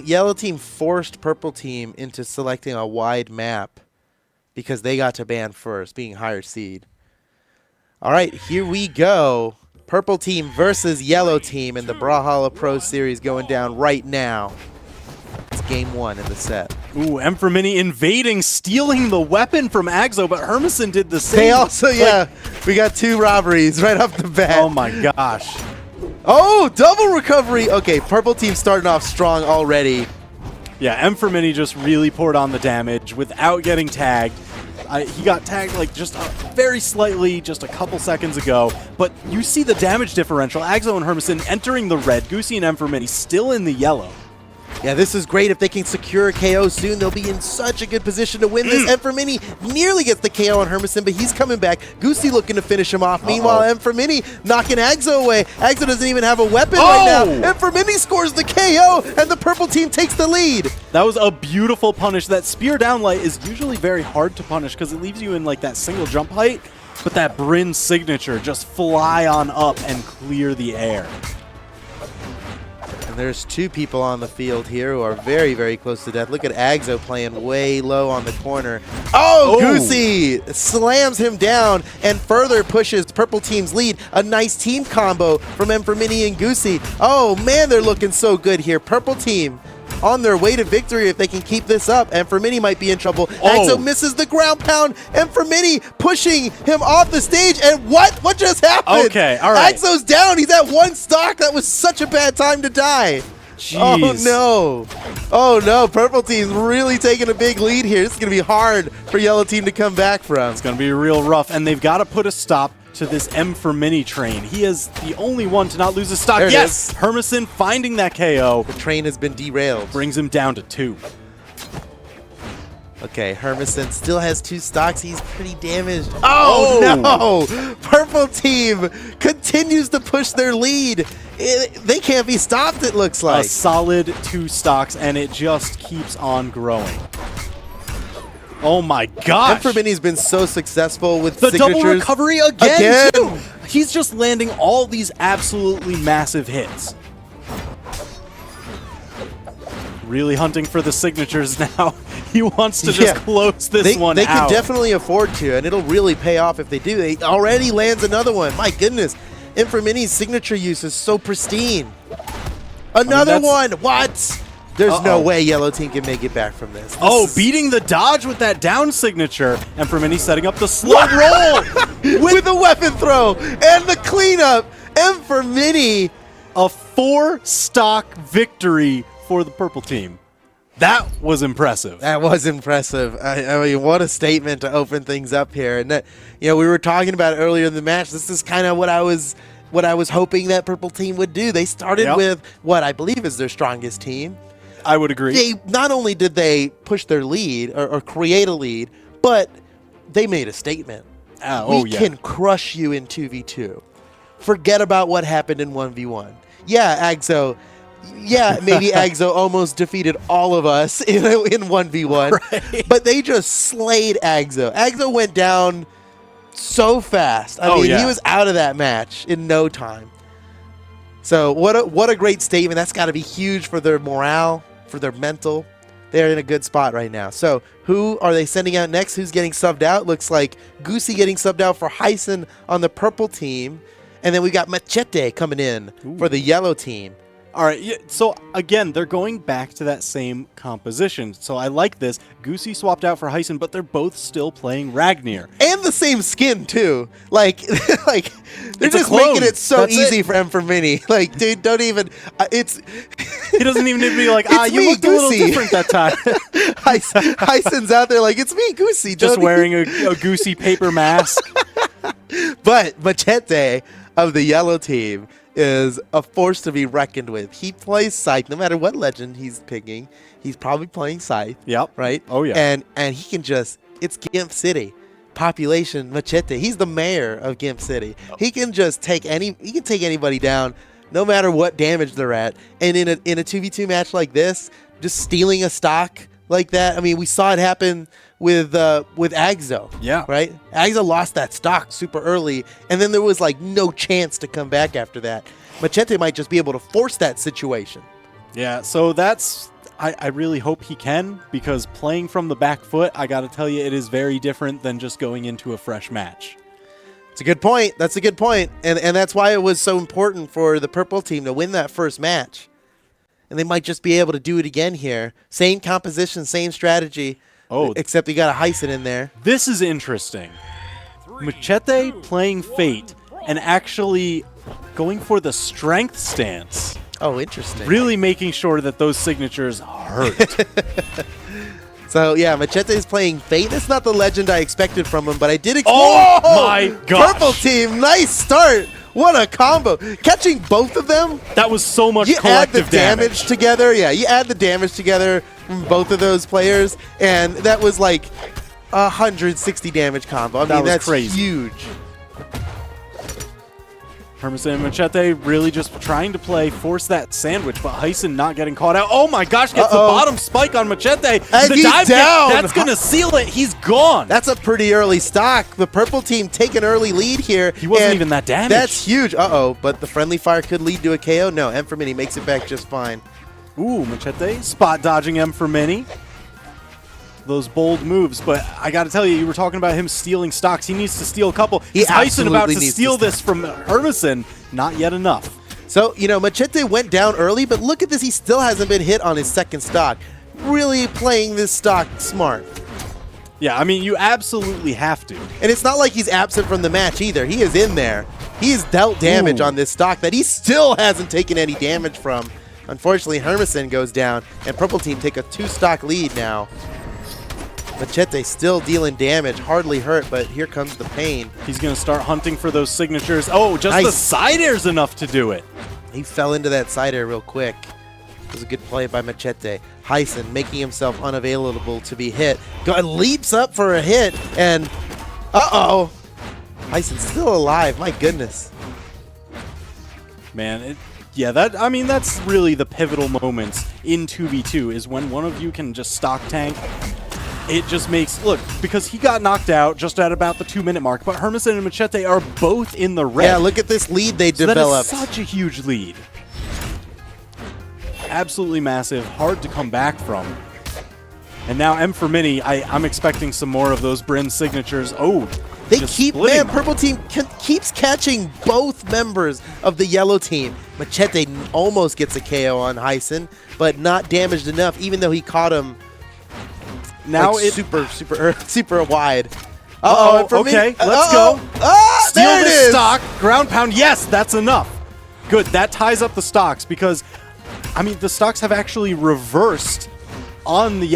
yellow team forced purple team into selecting a wide map because they got to ban first, being higher seed. All right, here we go. Purple team versus yellow team in the Brawlhalla Pro Series going down right now. It's game 1 in the set. Ooh, Emfermini invading, stealing the weapon from Agzo, but Hermison did the same. They also, we got 2 robberies right off the bat. Oh my gosh. Oh, double recovery. Okay, purple team starting off strong already. Yeah, Emfermini just really poured on the damage without getting tagged. He got tagged like just very slightly just a couple seconds ago, but you see the damage differential. Agzo and Hermison entering the red, Goosey and Emfermini still in the yellow. Yeah, this is great. If they can secure a KO soon, they'll be in such a good position to win this. Emfermini nearly gets the KO on Hermison, but he's coming back. Goosey looking to finish him off. Meanwhile, Emfermini knocking Agzo away. Agzo doesn't even have a weapon right now. Emfermini scores the KO, and the purple team takes the lead. That was a beautiful punish. That spear down light is usually very hard to punish because it leaves you in like that single jump height, but that Brynn signature, just fly on up and clear the air. And there's 2 people on the field here who are very, very close to death. Look at Agzo playing way low on the corner. Oh, Goosey slams him down and further pushes purple team's lead. A nice team combo from Emfermini and Goosey. Oh, man, they're looking so good here. Purple team on their way to victory if they can keep this up. Emfermini might be in trouble. Agzo misses the ground pound. Emfermini pushing him off the stage. And what just happened? Okay, all right. Agzo's down. He's at 1 stock. That was such a bad time to die. Jeez. Oh, no. Oh, no. Purple team's really taking a big lead here. This is going to be hard for yellow team to come back from. It's going to be real rough, and they've got to put a stop to this Emfermini train. He is the only one to not lose his stock. Yes! Hermison finding that KO. The train has been derailed. Brings him down to 2. Okay, Hermison still has 2 stocks. He's pretty damaged. Oh, no! Purple team continues to push their lead. They can't be stopped, it looks like. A solid 2 stocks, and it just keeps on growing. Oh my gosh! Mini's been so successful with the signatures. double recovery again, too. He's just landing all these absolutely massive hits. Really hunting for the signatures now. He wants to just close this one out. They can definitely afford to, and it'll really pay off if they do. They already lands another one. My goodness. Mini's signature use is so pristine. Another one. What? There's no way Yellow Team can make it back from this. Beating the dodge with that down signature. And Mini setting up the slow roll. with the weapon throw and the cleanup. Mini. A 4-stock victory for the purple team. That was impressive. That was impressive. I mean, what a statement to open things up here. And that, we were talking about it earlier in the match. This is kind of what I was hoping that purple team would do. They started with what I believe is their strongest team. I would agree. They not only did they push their lead or create a lead, but they made a statement. We can crush you in 2v2. Forget about what happened in 1v1. Yeah, Agzo. Yeah, maybe Agzo almost defeated all of us in 1v1. Right. But they just slayed Agzo. Agzo went down so fast. I mean, he was out of that match in no time. So what a great statement. That's got to be huge for their morale, for their mental. They're in a good spot right now. So who are they sending out next? Who's getting subbed out? Looks like Goosey getting subbed out for Hyson on the purple team. And then we got Machete coming in for the yellow team. All right, so again, they're going back to that same composition. So I like this. Goosey swapped out for Hyson, but they're both still playing Ragnir. And the same skin, too. Like they're just making it so easy for Mini. Like, dude, don't even, He doesn't even need to be like, you looked Goosey. A little different that time. Hyson's out there like, it's me, Goosey. Just wearing a Goosey paper mask. But Machete of the yellow team is a force to be reckoned with. He plays Scythe. No matter what legend he's picking, he's probably playing Scythe. Yep. Right? Oh, yeah. And he can just, it's Gimp City. Population Machete. He's the mayor of Gimp City. He can just take anybody down no matter what damage they're at. And in a 2v2 match like this, just stealing a stock like that. I mean, we saw it happen with Agzo. Yeah. Right? Agzo lost that stock super early, and then there was like no chance to come back after that. Machete might just be able to force that situation. Yeah, so that's I really hope he can, because playing from the back foot, I got to tell you, it is very different than just going into a fresh match. It's a good point. That's a good point. And that's why it was so important for the purple team to win that first match. And they might just be able to do it again here. Same composition, same strategy. Except you got a Hyson in there. This is interesting. Machete playing Fate and actually going for the strength stance. Oh, interesting. Really making sure that those signatures hurt. So, yeah, Machete's playing Fate. That's not the legend I expected from him, but I did expect. Oh, my gosh. Purple team, nice start. What a combo. Catching both of them. That was so much collective damage. You add the damage together. Yeah, you add the damage together from both of those players, and that was like 160 damage combo. I mean, that's crazy. Huge. Hermison and Machete really just trying to force that sandwich, but Hyson not getting caught out. Oh my gosh, gets the bottom spike on Machete. And the he's dive down. That's going to seal it. He's gone. That's a pretty early stock. The purple team take an early lead here. He wasn't even that damaged. That's huge. But the friendly fire could lead to a KO. No, M for Mini makes it back just fine. Ooh, Machete spot dodging M for Mini. Those bold moves, but I got to tell you, you were talking about him stealing stocks. He needs to steal a couple. He's Hyson about to steal this from Hermison. Not yet enough. So, Machete went down early, but look at this. He still hasn't been hit on his second stock. Really playing this stock smart. Yeah, I mean, you absolutely have to. And it's not like he's absent from the match either. He is in there. He's dealt damage on this stock that he still hasn't taken any damage from. Unfortunately, Hermison goes down, and purple team take a 2-stock lead now. Machete still dealing damage, hardly hurt, but here comes the pain. He's going to start hunting for those signatures. Oh, just the side air's enough to do it. He fell into that side air real quick. was a good play by Machete. Hyson making himself unavailable to be hit. Leaps up for a hit, and uh-oh. Hyson's still alive. My goodness. Man, that's really the pivotal moments in 2v2 is when one of you can just stock tank. It just makes, look, because he got knocked out just at about the 2-minute mark, but Hermison and Machete are both in the red. Yeah, look at this lead they developed. That is such a huge lead. Absolutely massive, hard to come back from. And now M for Mini, I'm expecting some more of those Bryn signatures. Oh, they keep, man, Purple Team keeps catching both members of the Yellow Team. Machete almost gets a KO on Hyson, but not damaged enough, even though he caught him now like super wide. Okay, let's go. Steal there it this is. stock, ground pound. Yes, that's enough. Good, that ties up the stocks because, I mean, the stocks have actually reversed on the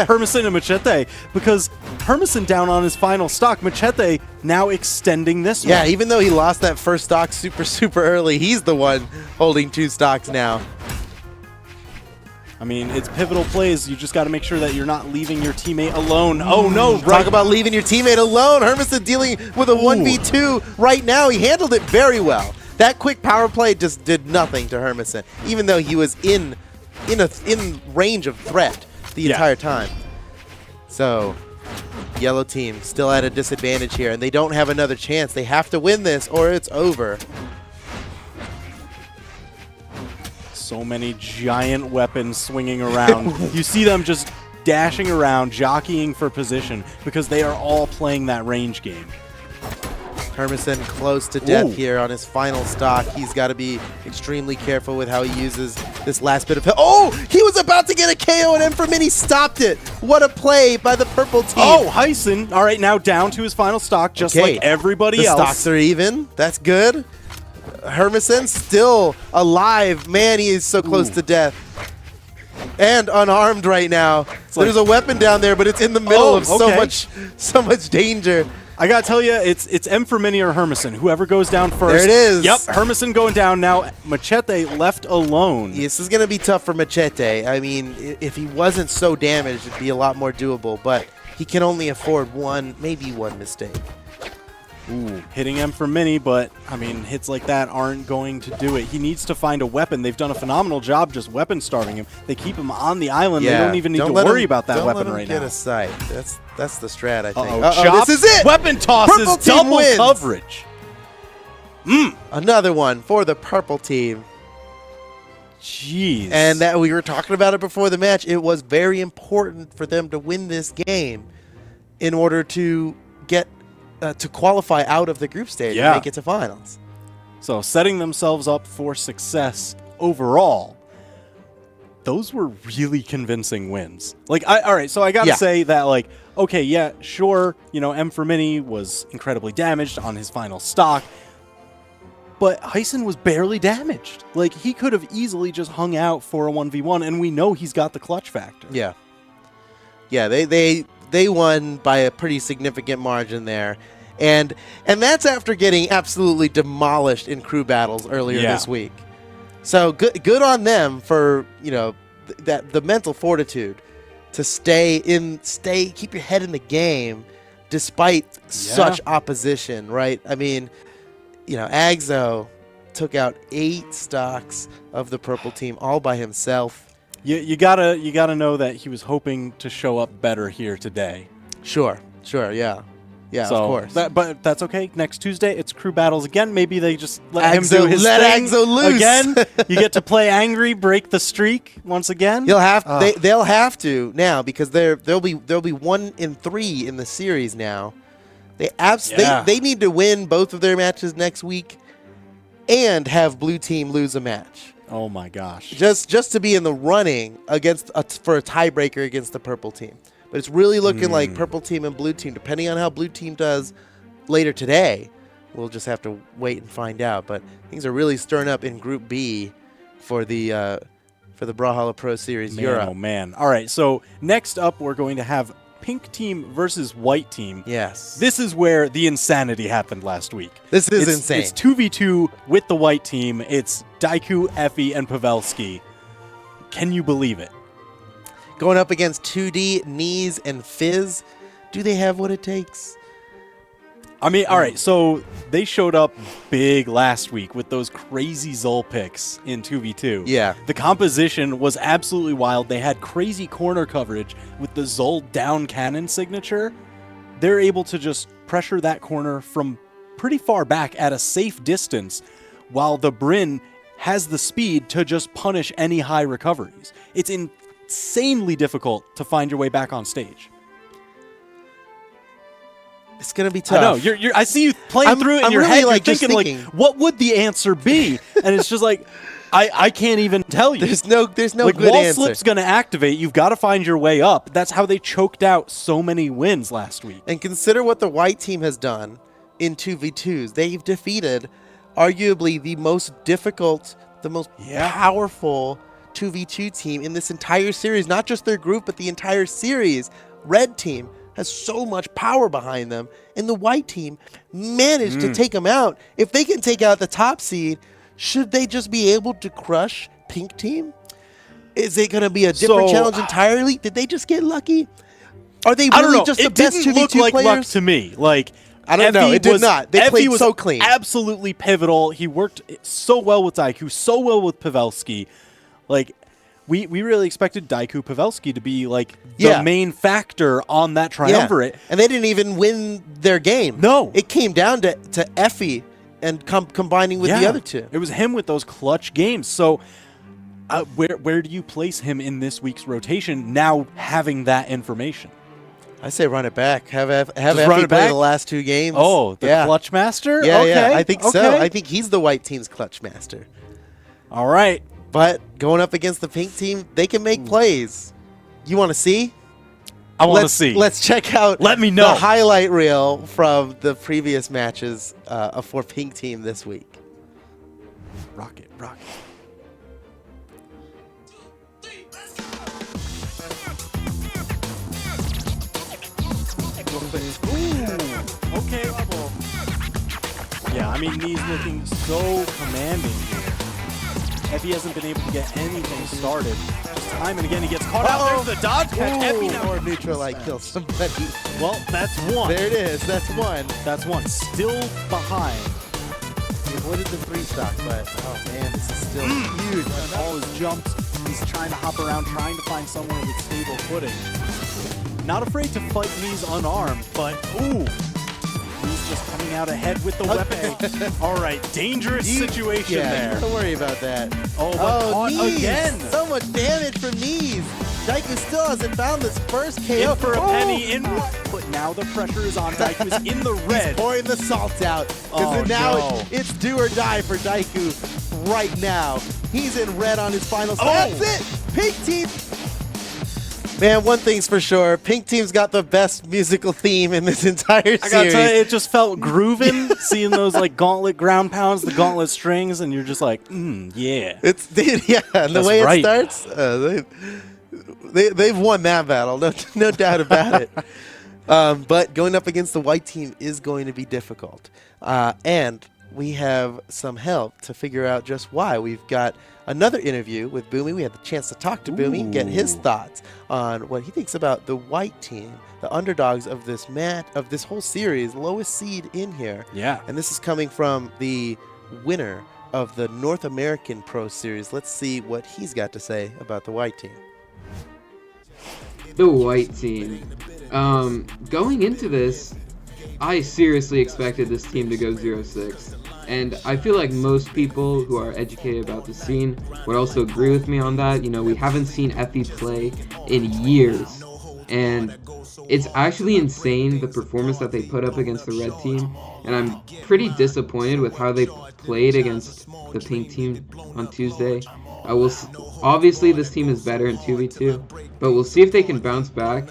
Hermison and Machete because Hermison down on his final stock. Machete now extending this one. Yeah, even though he lost that first stock super early, he's the one holding 2 stocks now. I mean, it's pivotal plays. You just got to make sure that you're not leaving your teammate alone. Oh, no. Talk about leaving your teammate alone. Hermison dealing with a 1v2 right now. He handled it very well. That quick power play just did nothing to Hermison, even though he was in range of threat the entire time. So, Yellow Team still at a disadvantage here, and they don't have another chance. They have to win this, or it's over. So many giant weapons swinging around. You see them just dashing around, jockeying for position, because they are all playing that range game. Hermison close to death here on his final stock. He's got to be extremely careful with how he uses this last bit of health. Oh, he was about to get a KO, and M for Mini stopped it. What a play by the Purple Team. Oh, Hyson, all right, now down to his final stock, just like everybody else. The stocks are even. That's good. Hermison still alive. Man, he is so close to death. And unarmed right now. There's a weapon down there, but it's in the middle of so much danger. I gotta tell you, it's M for Mini or Hermison. Whoever goes down first. There it is. Yep, Hermison going down now. Machete left alone. This is gonna be tough for Machete. I mean, if he wasn't so damaged, it'd be a lot more doable. But he can only afford maybe one mistake. Ooh, hitting M for Mini, but, I mean, hits like that aren't going to do it. He needs to find a weapon. They've done a phenomenal job just weapon starving him. They keep him on the island. Yeah. They don't even need to worry about that weapon right now. Don't let him get a sight. That's the strat, I think. Chop. This is it! Weapon tosses, Purple Team double wins. coverage. Another one for the Purple Team. Jeez. And that we were talking about it before the match. It was very important for them to win this game in order to get to qualify out of the group stage and make it to finals. So setting themselves up for success overall. Those were really convincing wins. Like, all right, so I got to say that, like, okay, yeah, sure, you know, M for Mini was incredibly damaged on his final stock, but Hyson was barely damaged. Like, he could have easily just hung out for a 1v1, and we know he's got the clutch factor. Yeah. Yeah, they won by a pretty significant margin there. And that's after getting absolutely demolished in crew battles earlier this week. So good on them for, you know, the mental fortitude to keep your head in the game despite such opposition, right? I mean, you know, Agzo took out 8 stocks of the Purple Team all by himself. You gotta know that he was hoping to show up better here today. Sure, yeah. Yeah, so, of course. But that's okay. Next Tuesday, it's crew battles again. Maybe they just let him do his thing Agzo loose again. You get to play angry, break the streak once again. They'll have to now because they'll be 1-3 in the series now. They need to win both of their matches next week and have Blue Team lose a match. Oh my gosh! Just to be in the running for a tiebreaker against the Purple Team. But it's really looking like Purple Team and Blue Team, depending on how Blue Team does later today. We'll just have to wait and find out. But things are really stirring up in Group B for the Brawlhalla Pro Series Europe. Oh, man. All right, so next up we're going to have pink team versus white team. Yes. This is where the insanity happened last week. This is insane. It's 2v2 with the white team. It's Daiku, Effie, and Pavelski. Can you believe it? Going up against 2D, Knees, and Fizz. Do they have what it takes? I mean, all right, so they showed up big last week with those crazy Zol picks in 2v2. Yeah. The composition was absolutely wild. They had crazy corner coverage with the Zol down cannon signature. They're able to just pressure that corner from pretty far back at a safe distance, while the Brynn has the speed to just punish any high recoveries. It's insanely difficult to find your way back on stage. It's gonna be tough. I know. I see you playing through it in your really, head. like, You're just thinking, what would the answer be? And it's just like, I can't even tell you. There's no like, good wall answer. slip's going to activate. You've got to find your way up. That's how they choked out so many wins last week. And consider what the white team has done in 2v2s. They've defeated arguably the most difficult, the most powerful 2v2 team in this entire series. Not just their group, but the entire series. Red team has so much power behind them, and the white team managed to take them out. If they can take out the top seed, should they just be able to crush pink team? Is it going to be a different challenge entirely? Did they just get lucky? Are they really just the best 2v2 It didn't look like players? luck to me. Like, I don't know. It did not. They played was so clean. Absolutely pivotal. He worked so well with Daiku, so well with Pavelski. Like, we really expected Daiku Pavelski to be like the main factor on that triumvirate. And they didn't even win their game. No. It came down to Effie and combining with the other two. It was him with those clutch games. So where do you place him in this week's rotation now having that information? I say run it back. Have Effie run it play back? the last two games. Oh, the clutch master? Yeah, okay. I think so. I think he's the white team's clutch master. All right. But going up against the pink team, they can make plays. You want to see? I want to see. Let's check out Let me know. the highlight reel from the previous matches for pink team this week. Rocket. Ooh, okay, level. Yeah, I mean, he's looking so commanding here. Effie hasn't been able to get anything started. Just time and again, he gets caught out. There's the dodge catch. Effie now. Or neutral like kill somebody. Well, that's one. There it is. That's one. That's one. Still behind. He avoided the 3-stock, but oh man, this is still huge. The ball is jumped. He's trying to hop around, trying to find somewhere with stable footing. Not afraid to fight knees unarmed, but ooh. He's just coming out ahead with the weapon. All right, dangerous situation there. Don't worry about that. Oh, but caught knees. again. So much damage from knees. Daiku still hasn't found this first KO. In for a penny, in. But now the pressure is on. Daiku is in the red. He's pouring the salt out. Because now it's do or die for Daiku right now. He's in red on his final stop. That's it. Pink team. Man, one thing's for sure. Pink team's got the best musical theme in this entire series. I gotta tell you, it just felt grooving, seeing those like gauntlet ground pounds, the gauntlet strings, and you're just like, yeah. It's and the way it starts, they've won that battle, no doubt about it. But going up against the white team is going to be difficult, and we have some help to figure out just why. We've got another interview with Boomy. We had the chance to talk to Boomy and get his thoughts on what he thinks about the white team, the underdogs of this whole series, lowest seed in here. Yeah. And this is coming from the winner of the North American Pro Series. Let's see what he's got to say about the white team. The white team. Going into this, I seriously expected this team to go 0-6. And I feel like most people who are educated about the scene would also agree with me on that. You know, we haven't seen Effie play in years. And it's actually insane, the performance that they put up against the red team. And I'm pretty disappointed with how they played against the pink team on Tuesday. Obviously, this team is better in 2v2. But we'll see if they can bounce back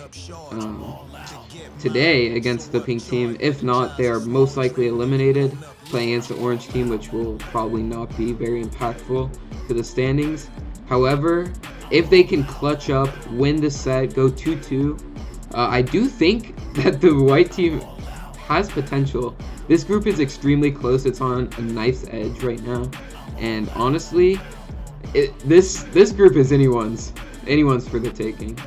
today against the pink team. If not, they are most likely eliminated, playing against the orange team, which will probably not be very impactful to the standings. However, if they can clutch up, win this set, go 2-2, I do think that the white team has potential. This group is extremely close. It's on a knife's edge right now. And honestly, this group is anyone's for the taking.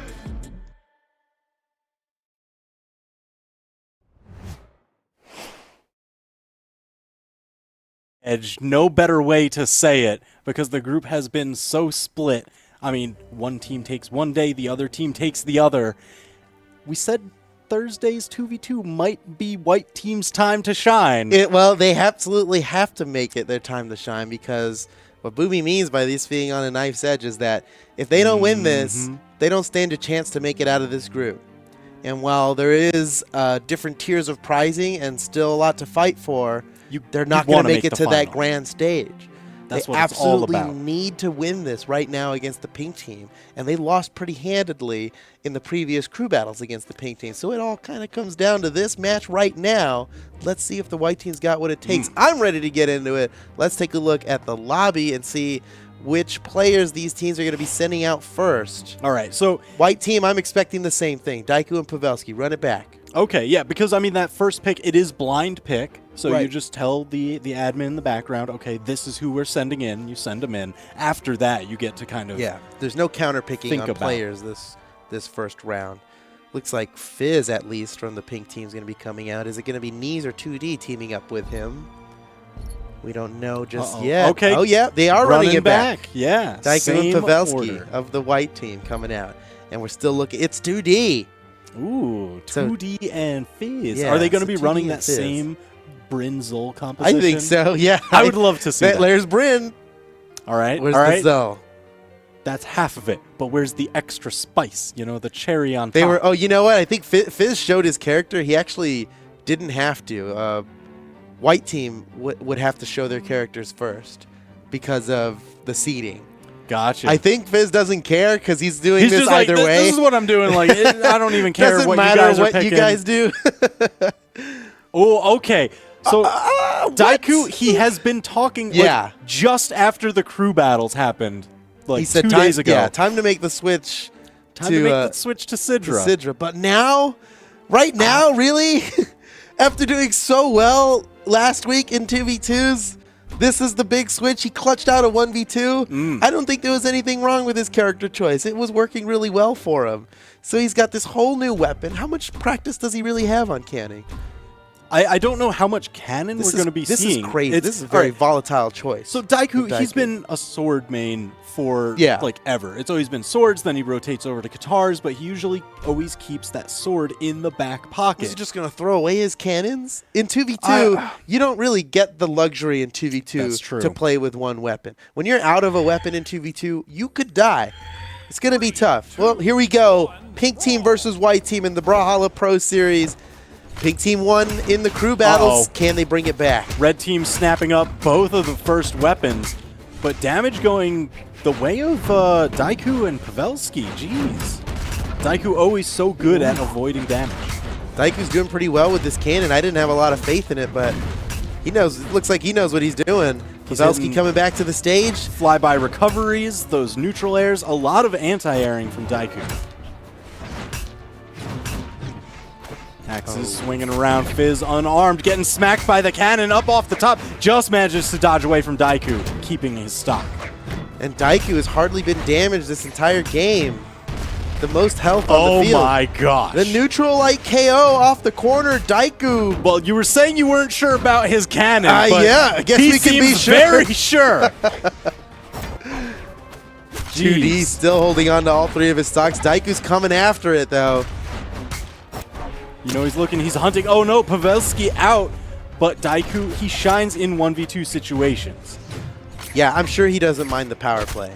Edge, no better way to say it, because the group has been so split. I mean, one team takes one day, the other team takes the other. We said Thursday's 2v2 might be white team's time to shine. Well, they absolutely have to make it their time to shine, because what Booby means by this being on a knife's edge is that if they don't win this, they don't stand a chance to make it out of this group. And while there is different tiers of prizing and still a lot to fight for, they're not going to make it to that grand stage. That's they what it's all absolutely about. need to win this right now against the pink team. And they lost pretty handedly in the previous crew battles against the pink team. So it all kind of comes down to this match right now. Let's see if the white team's got what it takes. I'm ready to get into it. Let's take a look at the lobby and see which players these teams are going to be sending out first. All right, so White team, I'm expecting the same thing. Daiku and Pavelski, run it back. okay, yeah, because I mean that first pick, it is blind pick, so Right. you just tell the admin in the background, okay, this is who we're sending in. You send them in. After that, you get to kind of There's no counter picking think on about players this first round. Looks like Fizz, at least from the pink team, is going to be coming out. Is it going to be Knees or 2D teaming up with him? We don't know just yet. Okay. Oh yeah, they are running it back. Yeah. Daiku same and Pavelski order. of the white team coming out, and we're still looking. It's 2D. Ooh, So- 2D and Fizz. Yeah, Are they going to so be 2D running and that Fizz. same Brinzel composition? I think so. Yeah, I would love to see that. There's Bryn. All right. Where's all the right. Zoe? That's half of it. But where's the extra spice? You know, the cherry on They top. were. Oh, you know what? I think Fizz showed his character. He actually didn't have to. White team would have to show their characters first because of the seeding. Gotcha. I think Fizz doesn't care because he's doing He's this just like, either way. This is what I'm doing. Like, I don't even care Doesn't what matter you guys are what picking. you guys do. Oh, okay. So Daiku, what? he has been talking Yeah. just after the crew battles happened, like He said 2 time, days ago. Yeah, time to make the switch Time to make the switch to Sidra. Sidra. But now, right now, really? After doing so well last week in 2v2s, this is the big switch. He clutched out a 1v2. I don't think there was anything wrong with his character choice. It was working really well for him. So he's got this whole new weapon. How much practice does he really have on canning? I don't know how much cannon we're going to be this seeing. This is crazy. This is a all very right. volatile choice. So Daiku, with he's Daiku. been a sword main for Yeah. like ever. It's always been swords, then he rotates over to guitars, but he usually always keeps that sword in the back pocket. Is he just going to throw away his cannons? In 2v2, you don't really get the luxury in 2v2 That's true. to play with one weapon. When you're out of a weapon in 2v2, you could die. It's going to be tough. Well, here we go. Pink team versus white team in the Brawlhalla Pro Series. Pink team won in the crew battles. Can they bring it back? Red team snapping up both of the first weapons, but damage going the way of Daiku and Pavelski. Jeez. Daiku always so good at avoiding damage. Daiku's doing pretty well with this cannon. I didn't have a lot of faith in it, but he knows. It looks like he knows what he's doing. He's Pavelski hitting coming back to the stage. Flyby recoveries, those neutral airs, a lot of anti-airing from Daiku. Axes swinging around, Fizz unarmed, getting smacked by the cannon up off the top. Just manages to dodge away from Daiku, keeping his stock. And Daiku has hardly been damaged this entire game. The most health on the field. Oh my gosh. The neutral light KO off the corner. Daiku. Well, you were saying you weren't sure about his cannon, but yeah, I guess he we can seems be sure. very sure. 2D Jeez. still holding on to all three of his stocks. Daiku's coming after it, though. You know, he's looking, he's hunting. Oh no, Pavelski out. But Daiku, he shines in 1v2 situations. Yeah, I'm sure he doesn't mind the power play.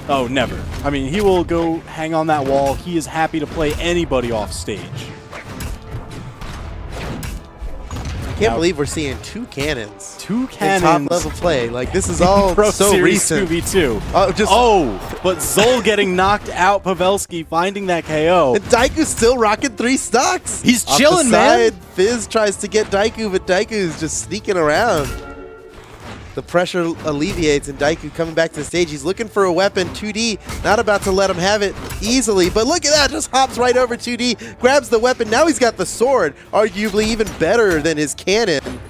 Oh, never. I mean, he will go hang on that wall. He is happy to play anybody off stage. I can't believe we're seeing two cannons. Two In cannons. top level play. Like, this is all Pro so Series recent. 2v2. But Zol getting knocked out. Pavelski finding that KO. And Daiku's still rocking 3 stocks. He's Off chilling, the man. side, Fizz tries to get Daiku, but Daiku's just sneaking around. The pressure alleviates, and Daiku coming back to the stage. He's looking for a weapon. 2D not about to let him have it. easily. But look at that, just hops right over 2D, grabs the weapon. Now he's got the sword, arguably even better than his cannon.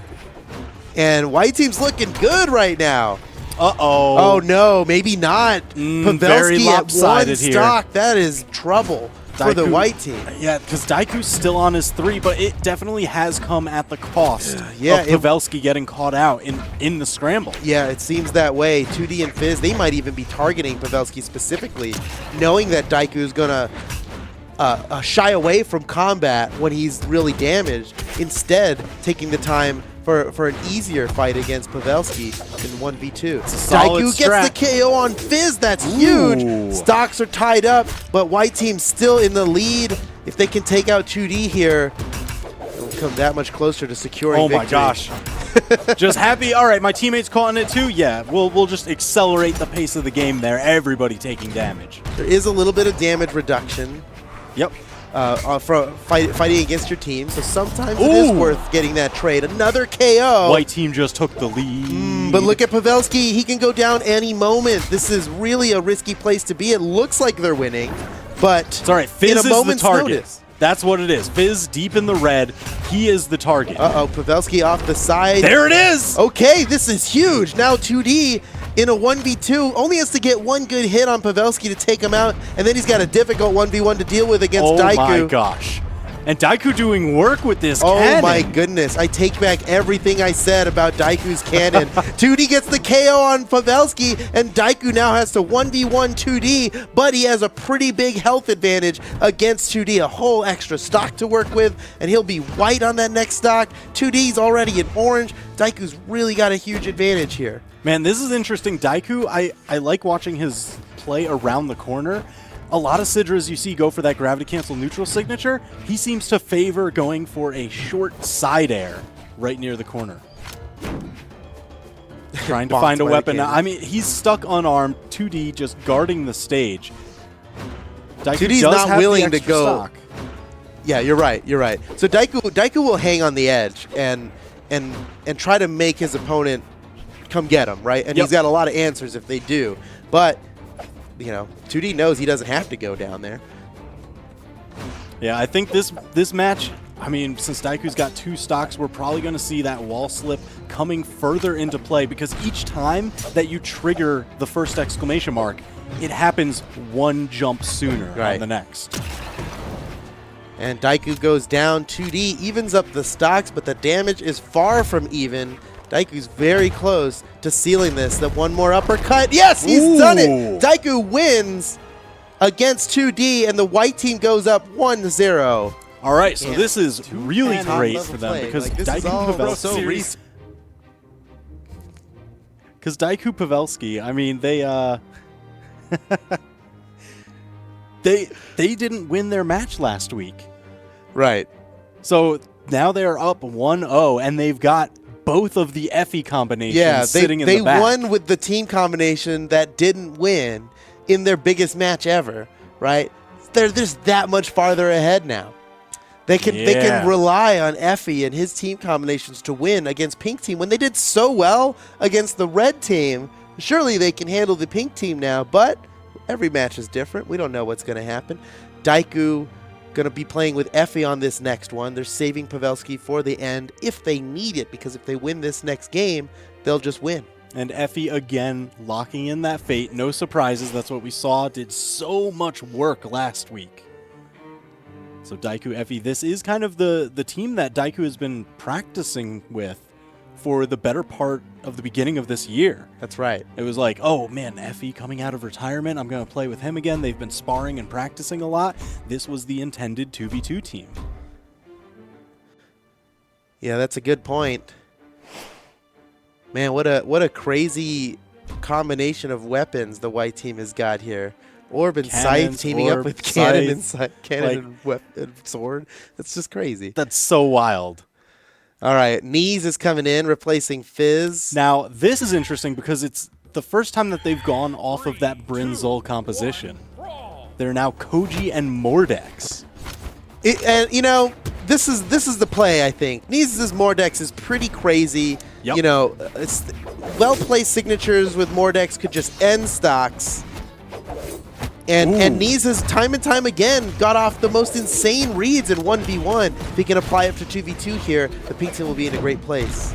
And white team's looking good right now. Uh-oh. Oh, no, maybe not. Very Pavelski at one lopsided here. stock. That is trouble for the white team. Yeah, because Daiku's still on his 3, but it definitely has come at the cost of Pavelski getting caught out in the scramble. Yeah, it seems that way. 2D and Fizz, they might even be targeting Pavelski specifically, knowing that Daiku is going to shy away from combat when he's really damaged, instead taking the time for an easier fight against Pavelski in 1v2. Daiku gets the KO on Fizz. That's huge. Stocks are tied up, but white team's still in the lead. If they can take out 2D here, it'll come that much closer to securing victory. My gosh. Just happy. All right, my teammates caught in it too. Yeah, we'll just accelerate the pace of the game there. Everybody taking damage. There is a little bit of damage reduction. Yep. From fighting against your team, so sometimes it is worth getting that trade. Another KO. White team just took the lead. But look at Pavelski. He can go down any moment. This is really a risky place to be. It looks like they're winning, but it's all right. Fizz in a is moment's the target. notice. That's what it is. Fizz deep in the red. He is the target. Uh-oh, Pavelski off the side. There it is. Okay, this is huge. Now 2D in a 1v2 only has to get one good hit on Pavelski to take him out, and then he's got a difficult 1v1 to deal with against Daiku. Oh my gosh. And Daiku doing work with this cannon. Oh my goodness. I take back everything I said about Daiku's cannon. 2D gets the KO on Pavelski, and Daiku now has to 1v1 2D, but he has a pretty big health advantage against 2D. A whole extra stock to work with, and he'll be white on that next stock. 2D's already in orange. Daiku's really got a huge advantage here. Man, this is interesting. Daiku, I like watching his play around the corner. A lot of Sidras you see go for that gravity cancel neutral signature. He seems to favor going for a short side air right near the corner. Trying to find a weapon. I mean, he's stuck unarmed. 2D just guarding the stage. Daiku 2D's does not have willing the to go. stock. Yeah, you're right. You're right. So Daiku will hang on the edge and try to make his opponent come get him, right? And he's got a lot of answers if they do. But you know, 2D knows he doesn't have to go down there. Yeah, I think this match, I mean, since Daiku's got 2 stocks, we're probably going to see that wall slip coming further into play, because each time that you trigger the first exclamation mark, it happens one jump sooner on the next. And Daiku goes down. 2D evens up the stocks, but the damage is far from even. Daiku's very close to sealing this. That one more uppercut. Yes, he's done it. Daiku wins against 2D, and the white team goes up 1-0. All right, so this is really great for them, because Daiku Pavelski. Because Daiku Pavelski, I mean, they didn't win their match last week. Right. So now they are up 1-0, and they've got both of the Effie combinations sitting in the back. They won with the team combination that didn't win in their biggest match ever, right? They're just that much farther ahead now. They can rely on Effie and his team combinations to win against Pink Team when they did so well against the Red Team. Surely they can handle the Pink Team now, but every match is different. We don't know what's going to happen. Daiku going to be playing with Effie on this next one. They're saving Pavelski for the end if they need it, because if they win this next game, they'll just win. And Effie again locking in that fate. No surprises. That's what we saw. Did so much work last week. So Daiku, Effie, this is kind of the team that Daiku has been practicing with for the better part of the beginning of this year. That's right. It was like, oh man, Effie coming out of retirement, I'm going to play with him again. They've been sparring and practicing a lot. This was the intended 2v2 team. Yeah, that's a good point. Man, what a crazy combination of weapons the white team has got here. Orb and Scythe teaming up with Cannon and Sword. That's just crazy. That's so wild. All right, Knees is coming in, replacing Fizz. Now, this is interesting because it's the first time that they've gone off of that Brinzol composition. They're now Koji and Mordex. And, you know, this is the play, I think. Knees' Mordex is pretty crazy. Yep. You know, well-placed signatures with Mordex could just end stocks. And Knees has time and time again got off the most insane reads in 1v1. If he can apply up to 2v2 here, the pink team will be in a great place.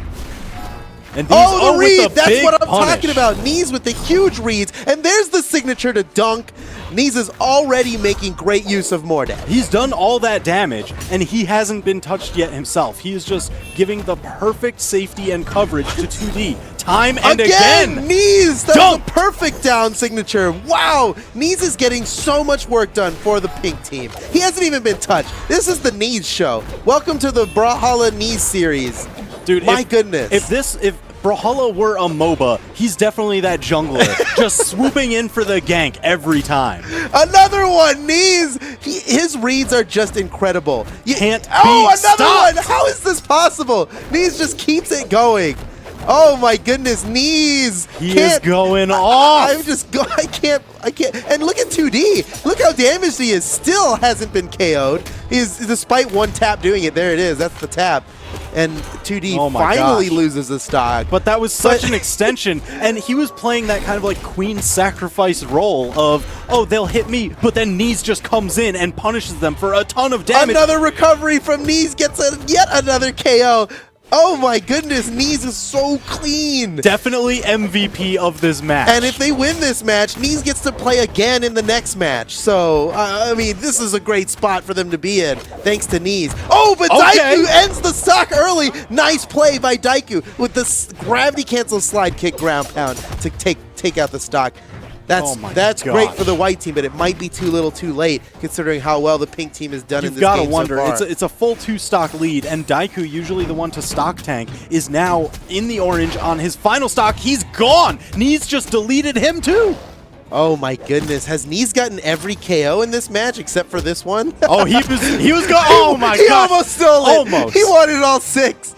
And the read! The That's what I'm punish. talking about. Knees with the huge reads, and there's the signature to dunk. Knees is already making great use of Mordad. He's done all that damage, and he hasn't been touched yet himself. He is just giving the perfect safety and coverage to 2D. Time and again! Knees! That's Dunk! a perfect down signature. Wow! Knees is getting so much work done for the pink team. He hasn't even been touched. This is the Knees show. Welcome to the Brawlhalla Knees series. Dude, my goodness. If Brawlhalla were a MOBA, he's definitely that jungler, just swooping in for the gank every time. Another one, Knees. His reads are just incredible. Can't be another stopped. one. How is this possible? Knees just keeps it going. Oh my goodness, Knees. He is going off. I can't. And look at 2D. Look how damaged he is. Still hasn't been KO'd. He's, despite one tap doing it. There it is. That's the tap. And 2D finally loses the stock. But that was such an extension, and he was playing that kind of like queen sacrifice role of, oh, they'll hit me, but then Knees just comes in and punishes them for a ton of damage. Another recovery from Knees gets yet another KO. Oh my goodness, Knees is so clean. Definitely MVP of this match. And if they win this match, Knees gets to play again in the next match. So, I mean, this is a great spot for them to be in, thanks to Knees. Oh, but Daiku ends the stock early. Nice play by Daiku with the gravity cancel slide kick ground pound to take out the stock. That's great for the white team, but it might be too little too late considering how well the pink team has done in this game. You've got to wonder. So far. It's a full 2-stock lead, and Daiku, usually the one to stock tank, is now in the orange on his final stock. He's gone. Knees just deleted him too. Oh my goodness! Has Knees gotten every KO in this match except for this one? Oh, he was gone. Oh my god! He almost stole it. Almost. He wanted all 6.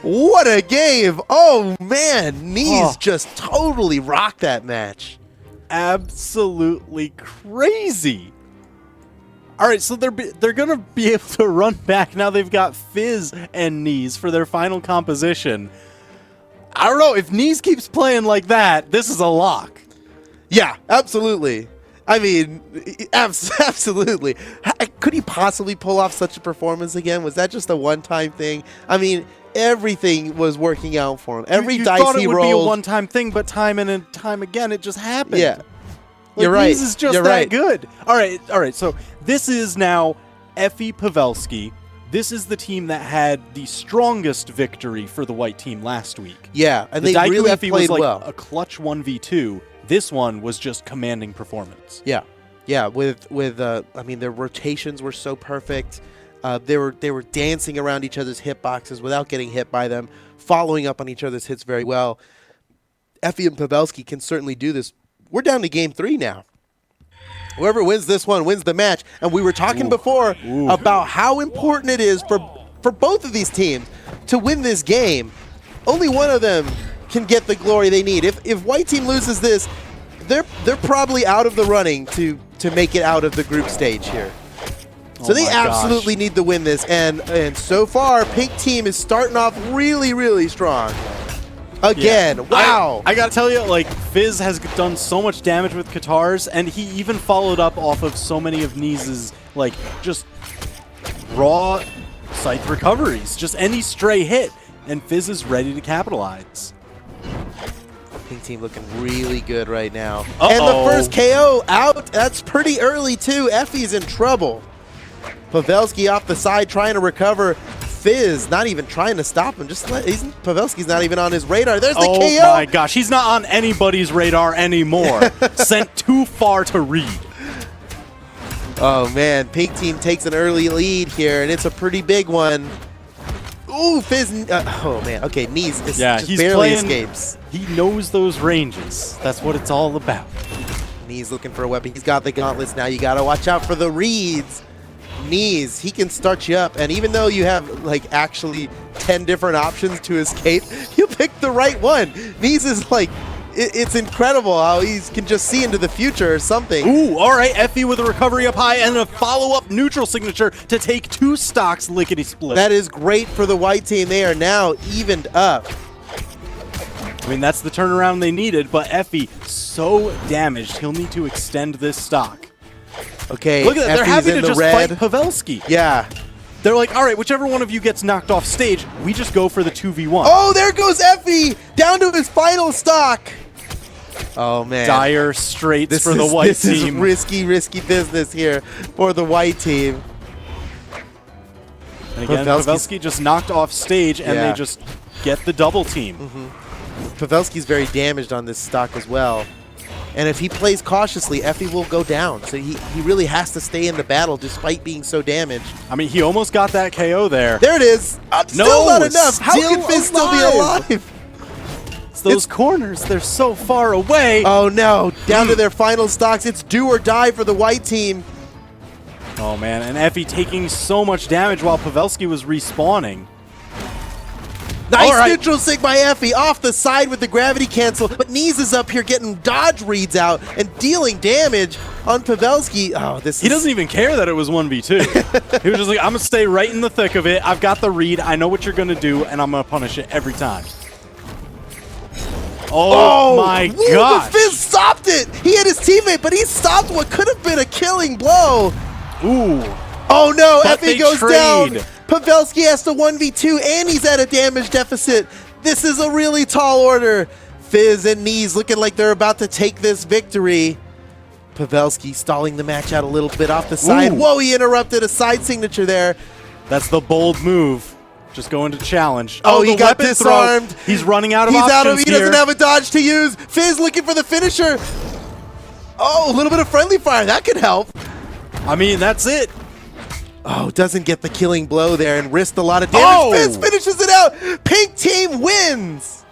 What a game! Oh man, Knees just totally rocked that match. Absolutely crazy. All right, so they're gonna be able to run back now. They've got Fizz and Knees for their final composition. I don't know, if Knees keeps playing like that, this is a lock. Yeah, absolutely. I mean, absolutely. Could he possibly pull off such a performance again? Was that just a one-time thing? I mean, everything was working out for him. Every dice thought he it would rolled. be a one-time thing, but time and time again, it just happened. Yeah, you're right. Knees is just that good. All right. So this is now Effie Pavelski. This is the team that had the strongest victory for the white team last week. Yeah, and the they really Effie played was like well. A clutch 1v2. This one was just commanding performance. Yeah. With I mean, their rotations were so perfect. They were dancing around each other's hitboxes without getting hit by them, following up on each other's hits very well. Effie and Pavelski can certainly do this. We're down to game 3 now. Whoever wins this one wins the match. And we were talking before about how important it is for both of these teams to win this game. Only one of them can get the glory they need. If white team loses this, they're probably out of the running to make it out of the group stage here. So they absolutely need to win this. And so far, pink team is starting off really, really strong. Again, wow. I gotta tell you, like, Fizz has done so much damage with Katars, and he even followed up off of so many of Knees' like, just raw scythe recoveries. Just any stray hit, and Fizz is ready to capitalize. Pink team looking really good right now. And the first KO out, that's pretty early too. Effie's in trouble. Pavelski off the side trying to recover. Fizz not even trying to stop him. Pavelski's not even on his radar. There's the KO. Oh my gosh, he's not on anybody's radar anymore. Sent too far to read. Oh man, pink team takes an early lead here, and it's a pretty big one. Ooh, Fizz. Oh man, okay, Knees just barely escapes. He knows those ranges. That's what it's all about. Knees looking for a weapon. He's got the gauntlets now. You got to watch out for the reads. Knees, he can start you up, and even though you have like actually 10 different options to escape, you pick the right one. Knees is like, it's incredible how he can just see into the future or something. Ooh, all right, Effie with a recovery up high and a follow-up neutral signature to take 2 stocks lickety-split. That is great for the white team. They are now evened up. I mean, that's the turnaround they needed, but Effie so damaged, he'll need to extend this stock. Okay, Look at that. They're Effie's happy in to the just red. fight Pavelski. Yeah. They're like, all right, whichever one of you gets knocked off stage, we just go for the 2v1. Oh, there goes Effie down to his final stock. Oh, man. Dire straits for the white this team. This is risky business here for the white team. And again, Pavelski just knocked off stage, and they just get the double team. Pavelski's very damaged on this stock as well. And if he plays cautiously, Effie will go down. So he really has to stay in the battle despite being so damaged. I mean, he almost got that KO there. There it is. Still not enough. How can Fizz still be alive? It's those corners. They're so far away. Oh, no. Down to their final stocks. It's do or die for the white team. Oh, man. And Effie taking so much damage while Pavelski was respawning. Nice neutral sig by Effie off the side with the gravity cancel, but Knees is up here getting dodge reads out and dealing damage on Pavelski. Oh, He doesn't even care that it was 1v2. He was just like, I'm going to stay right in the thick of it. I've got the read. I know what you're going to do, and I'm going to punish it every time. Oh my gosh. The Fizz stopped it. He hit his teammate, but he stopped what could have been a killing blow. Ooh. Oh no, But Effie they goes down. trade. Pavelski has to 1v2, and he's at a damage deficit. This is a really tall order. Fizz and Knees looking like they're about to take this victory. Pavelski stalling the match out a little bit off the side. Ooh. Whoa, he interrupted a side signature there. That's the bold move. Just going to challenge. Oh, he the got weapon disarmed. throw. He's running out of He's options out of. He here. doesn't have a dodge to use. Fizz looking for the finisher. Oh, a little bit of friendly fire. That could help. I mean, that's it. Oh, doesn't get the killing blow there and risked a lot of damage. Oh! Fizz finishes it out. Pink team wins.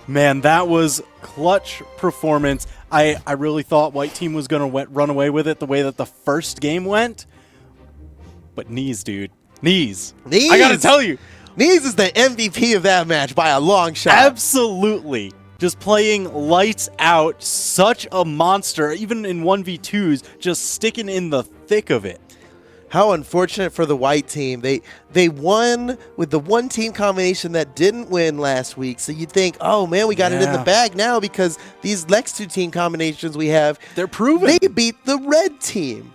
Man, that was clutch performance. I really thought white team was going to run away with it the way that the first game went. But Knees, dude. Knees. I got to tell you. Knees is the MVP of that match by a long shot. Absolutely. Just playing lights out. Such a monster. Even in 1v2s, just sticking in the thick of it. How unfortunate for the white team. They won with the one team combination that didn't win last week. So you'd think, oh man, we got it in the bag now because these next two team combinations we have, they're proven. They beat the red team,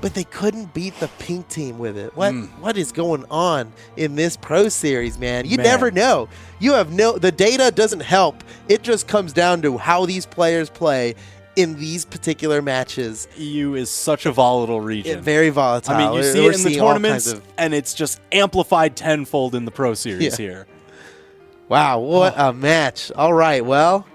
but they couldn't beat the pink team with it. What is going on in this Pro Series, man? You never know. You have the data doesn't help. It just comes down to how these players play in these particular matches. EU is such a volatile region. Very volatile. I mean, you see it in the tournaments, and it's just amplified tenfold in the Pro Series here. Wow, what a match. All right, well,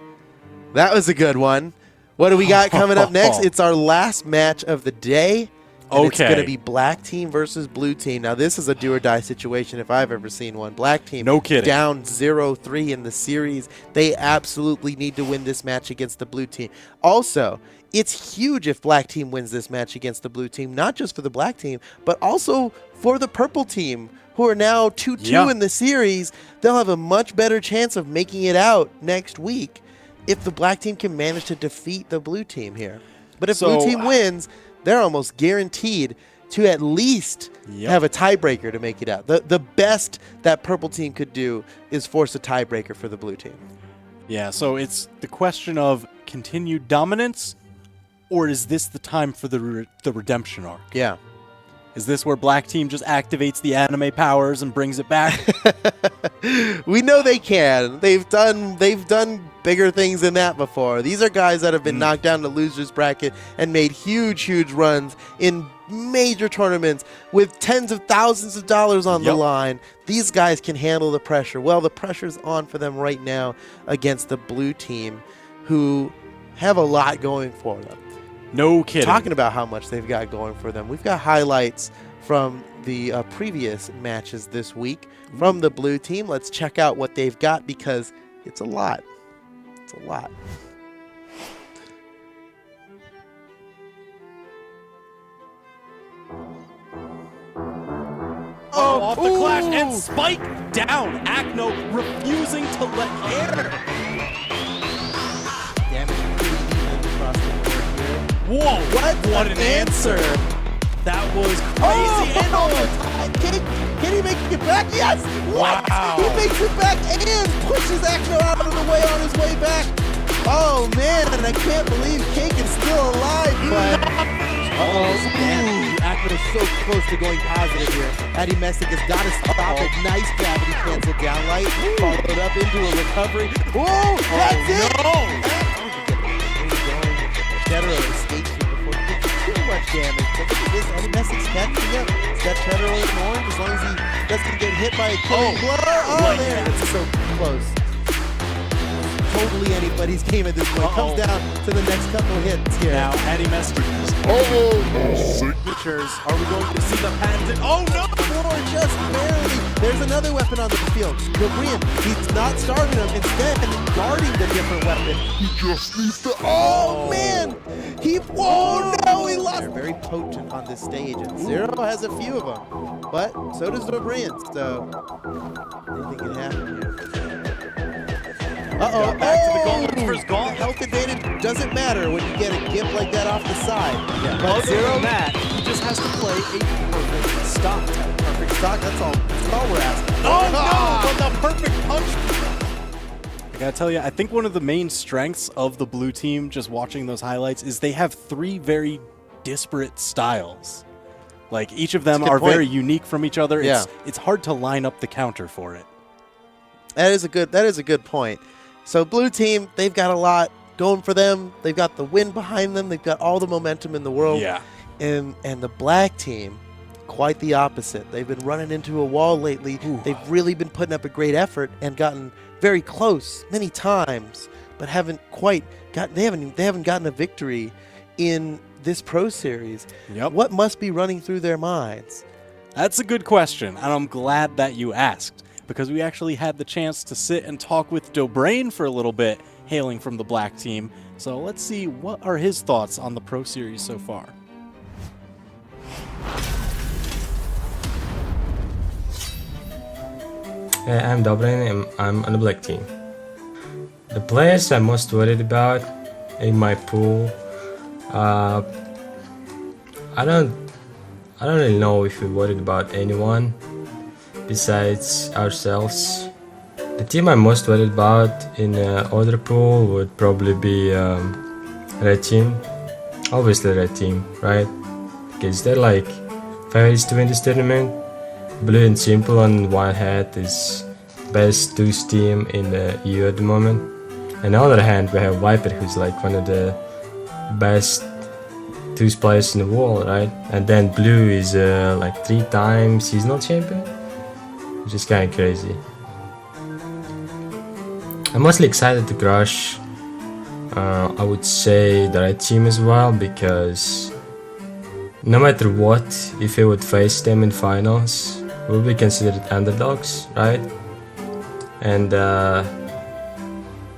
that was a good one. What do we got coming up next? It's our last match of the day. And it's going to be black team versus blue team. Now, this is a do-or-die situation if I've ever seen one. Black team no kidding. Down 0-3 in the series. They absolutely need to win this match against the blue team. Also, it's huge if black team wins this match against the blue team, not just for the black team, but also for the purple team, who are now 2-2 in the series. They'll have a much better chance of making it out next week if the black team can manage to defeat the blue team here. But if blue team wins, they're almost guaranteed to at least have a tiebreaker to make it out. The best that purple team could do is force a tiebreaker for the blue team. Yeah, so it's the question of continued dominance, or is this the time for the redemption arc? Yeah. Is this where black team just activates the anime powers and brings it back? We know they can. They've done bigger things than that before. These are guys that have been knocked down to losers bracket and made huge runs in major tournaments with tens of thousands of dollars on the line. These guys can handle the pressure. Well, the pressure's on for them right now against the blue team, who have a lot going for them. No kidding. Talking about how much they've got going for them, we've got highlights from the previous matches this week from the blue team. Let's check out what they've got because it's a lot. It's a lot. Oh, off the clash and spike down. Acno refusing to let air. Damage across the board here. Whoa, what an answer. That was crazy. Can he make it back? Yes! What? Wow. He makes it back and pushes Acno out of the way on his way back. Oh, man, and I can't believe Cake is still alive, but... Acno's so close to going positive here. Addy Messick has got to stop it. Nice gravity cancel down light. Followed up into a recovery. Whoa, that's it! No! Cheddar escapes before he gets too much damage. But look at this, Addy Messick's catching up. He's got Cheddar in orange as long as he doesn't get hit by a killing blow. Oh, there, that's so close. Totally anybody's game at this point. Comes down to the next couple hits here. Now, Addy Messick. Signatures. Are we going to see the patented? Oh, no! Or just barely. There's another weapon on the field. Gabriel, he's not starting him. Instead, guarding the different weapon. He just needs to. Oh, man! Oh, no! He lost. They're very potent on this stage, and Zero has a few of them. But so does Gabriel, so anything can happen here. Uh-oh. Back to the gauntlet for his gauntlet. Health advantage doesn't matter when you get a gimp like that off the side. Yeah. But Other than that, he just has to play a perfect stock. Perfect stock, that's all we're asking. Oh, no! But the perfect punch. I gotta tell you, I think one of the main strengths of the blue team, just watching those highlights, is they have 3 very disparate styles. Like, each of them are very unique from each other. Yeah. It's hard to line up the counter for it. That is a good point. So blue team, they've got a lot going for them. They've got the win behind them. They've got all the momentum in the world. Yeah. And the black team, quite the opposite. They've been running into a wall lately. Ooh. They've really been putting up a great effort and gotten very close many times, but haven't gotten a victory in this Pro Series. Yep. What must be running through their minds? That's a good question, and I'm glad that you asked, because we actually had the chance to sit and talk with Dobrain for a little bit, hailing from the black team. So let's see, what are his thoughts on the Pro Series so far? Hey, I'm Dobrain and I'm on the black team. The players I'm most worried about in my pool, I don't really know if we're worried about anyone besides ourselves. The team I'm most worried about in other pool would probably be red team. Obviously red team, right? Because they're like favorites to win this tournament. Blue and Simple on one hand is best twos team in the EU at the moment. On the other hand, we have Viper, who's like one of the best twos players in the world, right? And then Blue is like 3 times seasonal champion, which is kind of crazy. I'm mostly excited to crush, I would say, the red team as well, because no matter what, if we would face them in finals, we'll be considered underdogs, right? And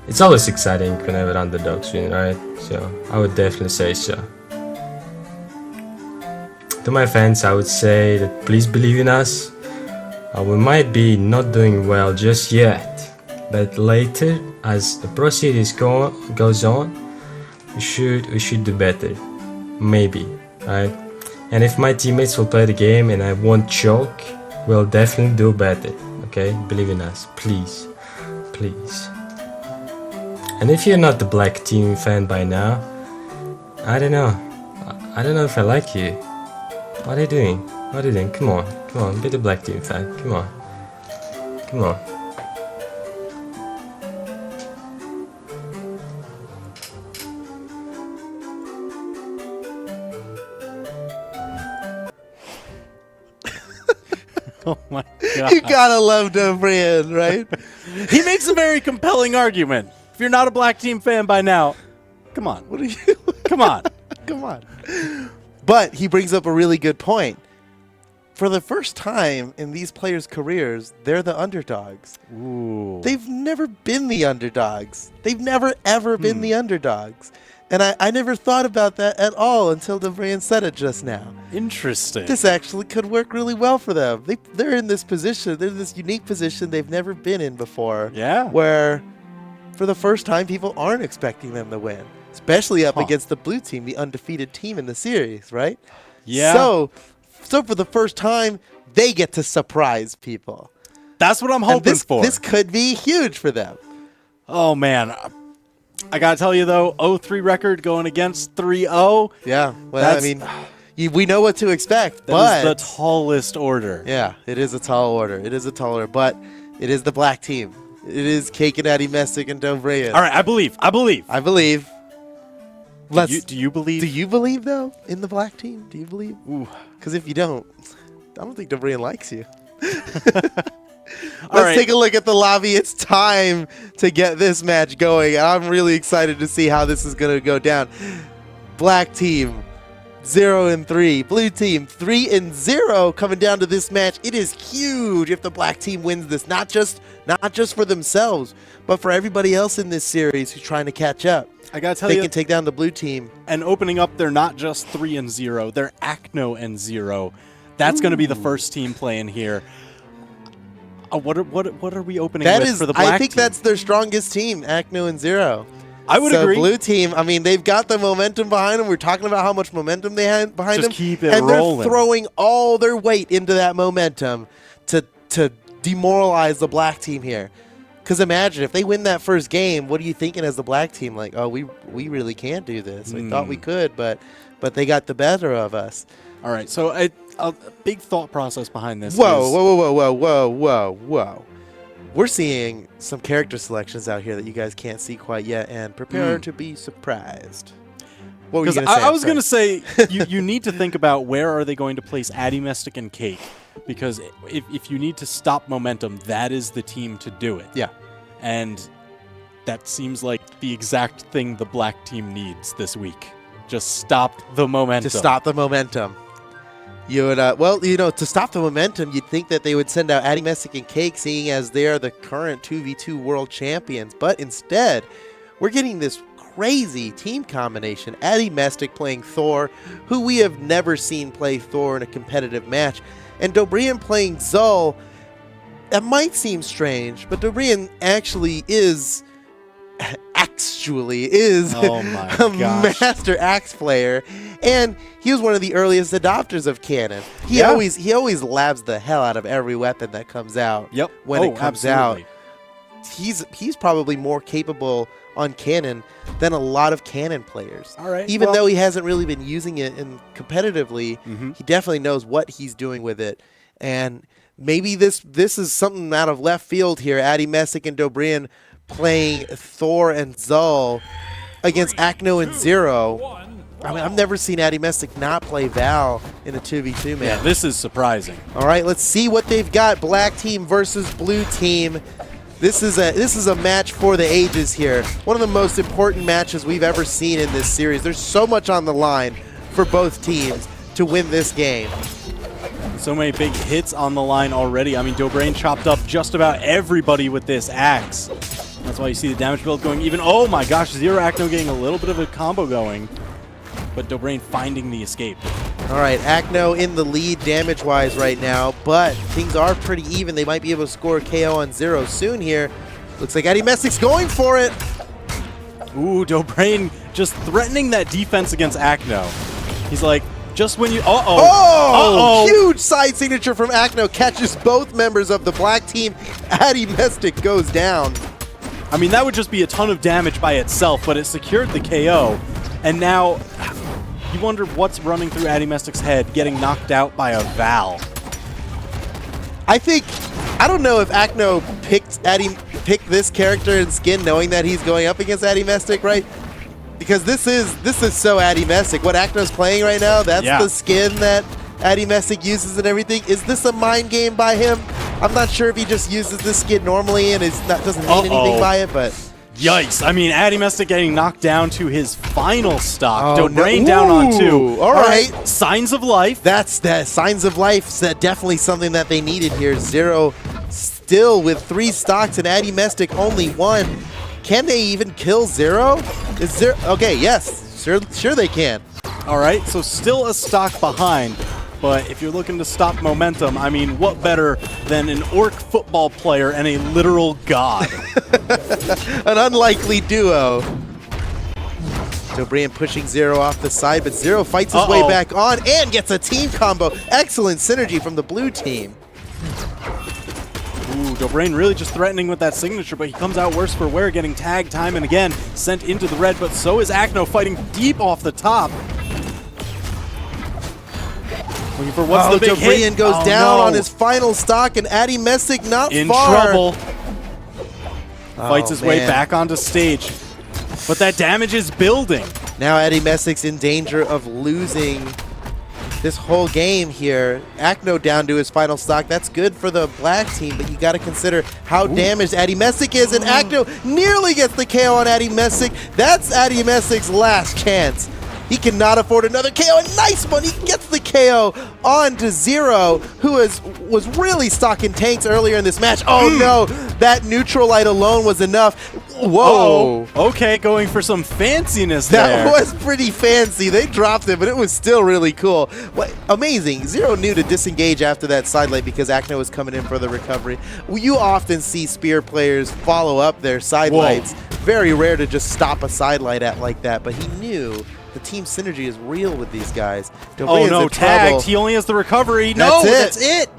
it's always exciting whenever underdogs win, right? So I would definitely say so. To my fans, I would say that please believe in us. We might be not doing well just yet, but later, as the Pro Series goes on, we should do better, maybe, right? And if my teammates will play the game and I won't choke, we'll definitely do better, okay? Believe in us, please, please. And if you're not the black team fan by now, I don't know if I like you. What are you doing? What are you doing? Come on, be the black team fan, come on. Oh my god. You gotta love Dobrain, right? He makes a very compelling argument. If you're not a black team fan by now, come on. What are you? Come on. Come on. But he brings up a really good point. For the first time in these players' careers, they're the underdogs. Ooh. They've never been the underdogs. They've never, ever been the underdogs. And I never thought about that at all until Dobrain said it just now. Interesting. This actually could work really well for them. They're in this position. They're in this unique position they've never been in before. Yeah. Where, for the first time, people aren't expecting them to win. Especially up against the blue team, the undefeated team in the series, right? Yeah. So for the first time, they get to surprise people. That's what I'm hoping for. This could be huge for them. Oh, man. I got to tell you, though, 0-3 record going against 3-0. Yeah. Well, I mean, we know what to expect, but that is the tallest order. Yeah, it is a tall order. It is a tall order, but it is the black team. It is Cake and Addy Messick and Dobrean. All right, I believe. I believe. Do you believe? Do you believe, though, in the black team? Do you believe? Because if you don't, I don't think Dobrean likes you. Let's take a look at the lobby. It's time to get this match going. I'm really excited to see how this is going to go down. Black team 0-3. Blue team 3-0 coming down to this match. It is huge if the black team wins this, not just for themselves, but for everybody else in this series who's trying to catch up. I gotta tell you, they can take down the blue team. And opening up, they're not just 3-0. They're Acno and 0. That's going to be the first team playing here. What are we opening with for the black team? I think that's their strongest team, Acno and 0. I would agree. Blue team, I mean, they've got the momentum behind them. We're talking about how much momentum they had behind them. Just keep it rolling. rolling. They're throwing all their weight into that momentum to demoralize the black team here. Because imagine, if they win that first game, what are you thinking as the black team? Like, oh, we really can't do this. We thought we could, but they got the better of us. All right, so a big thought process behind this. Whoa. We're seeing some character selections out here that you guys can't see quite yet, and prepare to be surprised. What were you going to say? I was going to say, you need to think about where are they going to place Addy Messick and Cake, because if you need to stop momentum, that is the team to do it. Yeah. And that seems like the exact thing the black team needs this week. Just stop the momentum. To stop the momentum. You would, to stop the momentum, you'd think that they would send out Addy Messick and Cake, seeing as they are the current 2v2 world champions. But instead, we're getting this crazy team combination. Addy Messick playing Thor, who we have never seen play Thor in a competitive match. And Dobrean playing Zul. That might seem strange, but Dobrean actually is oh my a gosh. master axe player, and he was one of the earliest adopters of Cannon. He always labs the hell out of every weapon that comes out. Yep. When it comes absolutely. out, he's probably more capable on Cannon than a lot of Cannon players. All right. Even though he hasn't really been using it competitively, he definitely knows what he's doing with it. And maybe this is something out of left field here. Addy Messick and Dobrean playing Thor and Zul against Acno and 0. I mean, I've never seen Addy Messick not play Val in a 2v2 match. Yeah, this is surprising. All right, let's see what they've got. Black team versus blue team. This is a match for the ages here. One of the most important matches we've ever seen in this series. There's so much on the line for both teams to win this game. So many big hits on the line already. I mean, Dobrean chopped up just about everybody with this axe. That's why you see the damage build going even. Oh my gosh, 0 Acno getting a little bit of a combo going. But Dobrean finding the escape. All right, Acno in the lead damage-wise right now, but things are pretty even. They might be able to score a KO on 0 soon here. Looks like Addy Messick's going for it. Ooh, Dobrean just threatening that defense against Acno. He's like, just when you... Huge side signature from Acno. Catches both members of the black team. Addy Messick goes down. I mean, that would just be a ton of damage by itself, but it secured the KO. And now, you wonder what's running through Addy Messick's head, getting knocked out by a Val. I don't know if Acno picked this character and skin knowing that he's going up against Addy Messick, right? Because this is so Addy Messick. What Acno's playing right now, that's the skin that Addy Messick uses and everything. Is this a mind game by him? I'm not sure if he just uses this skin normally and doesn't mean anything by it, but... Yikes. I mean, Addy Messick getting knocked down to his final stock. Dobrean down on 2. All right. Signs of life. That's signs of life. Definitely something that they needed here. 0 still with 3 stocks and Addy Messick only 1. Can they even kill 0? Is there? Okay, yes. Sure they can. All right, so still a stock behind. But if you're looking to stop momentum, I mean, what better than an orc football player and a literal god? An unlikely duo. Dobrian pushing Zero off the side, but Zero fights his way back on and gets a team combo. Excellent synergy from the blue team. Ooh, Dobrian really just threatening with that signature, but he comes out worse for wear, getting tagged time and again, sent into the red, but so is Acno fighting deep off the top. Looking for what's the big Dobrian hit. goes down on his final stock, and Addy Messick not in far. trouble. Fights his way back onto stage. But that damage is building. Now Addy Messick's in danger of losing this whole game here. Acno down to his final stock. That's good for the black team, but you got to consider how damaged Addy Messick is, and Acno nearly gets the KO on Addy Messick. That's Addy Messick's last chance. He cannot afford another KO, and nice one! He gets the KO on to Zero, who was really stocking tanks earlier in this match. Oh no, that neutral light alone was enough. Whoa. Okay, going for some fanciness there. That was pretty fancy. They dropped it, but it was still really cool. What, amazing. Zero knew to disengage after that side light because Acno was coming in for the recovery. You often see Spear players follow up their side lights. Very rare to just stop a side light at like that, but he knew the team synergy is real with these guys. Oh no, tagged. He only has the recovery. No, that's it.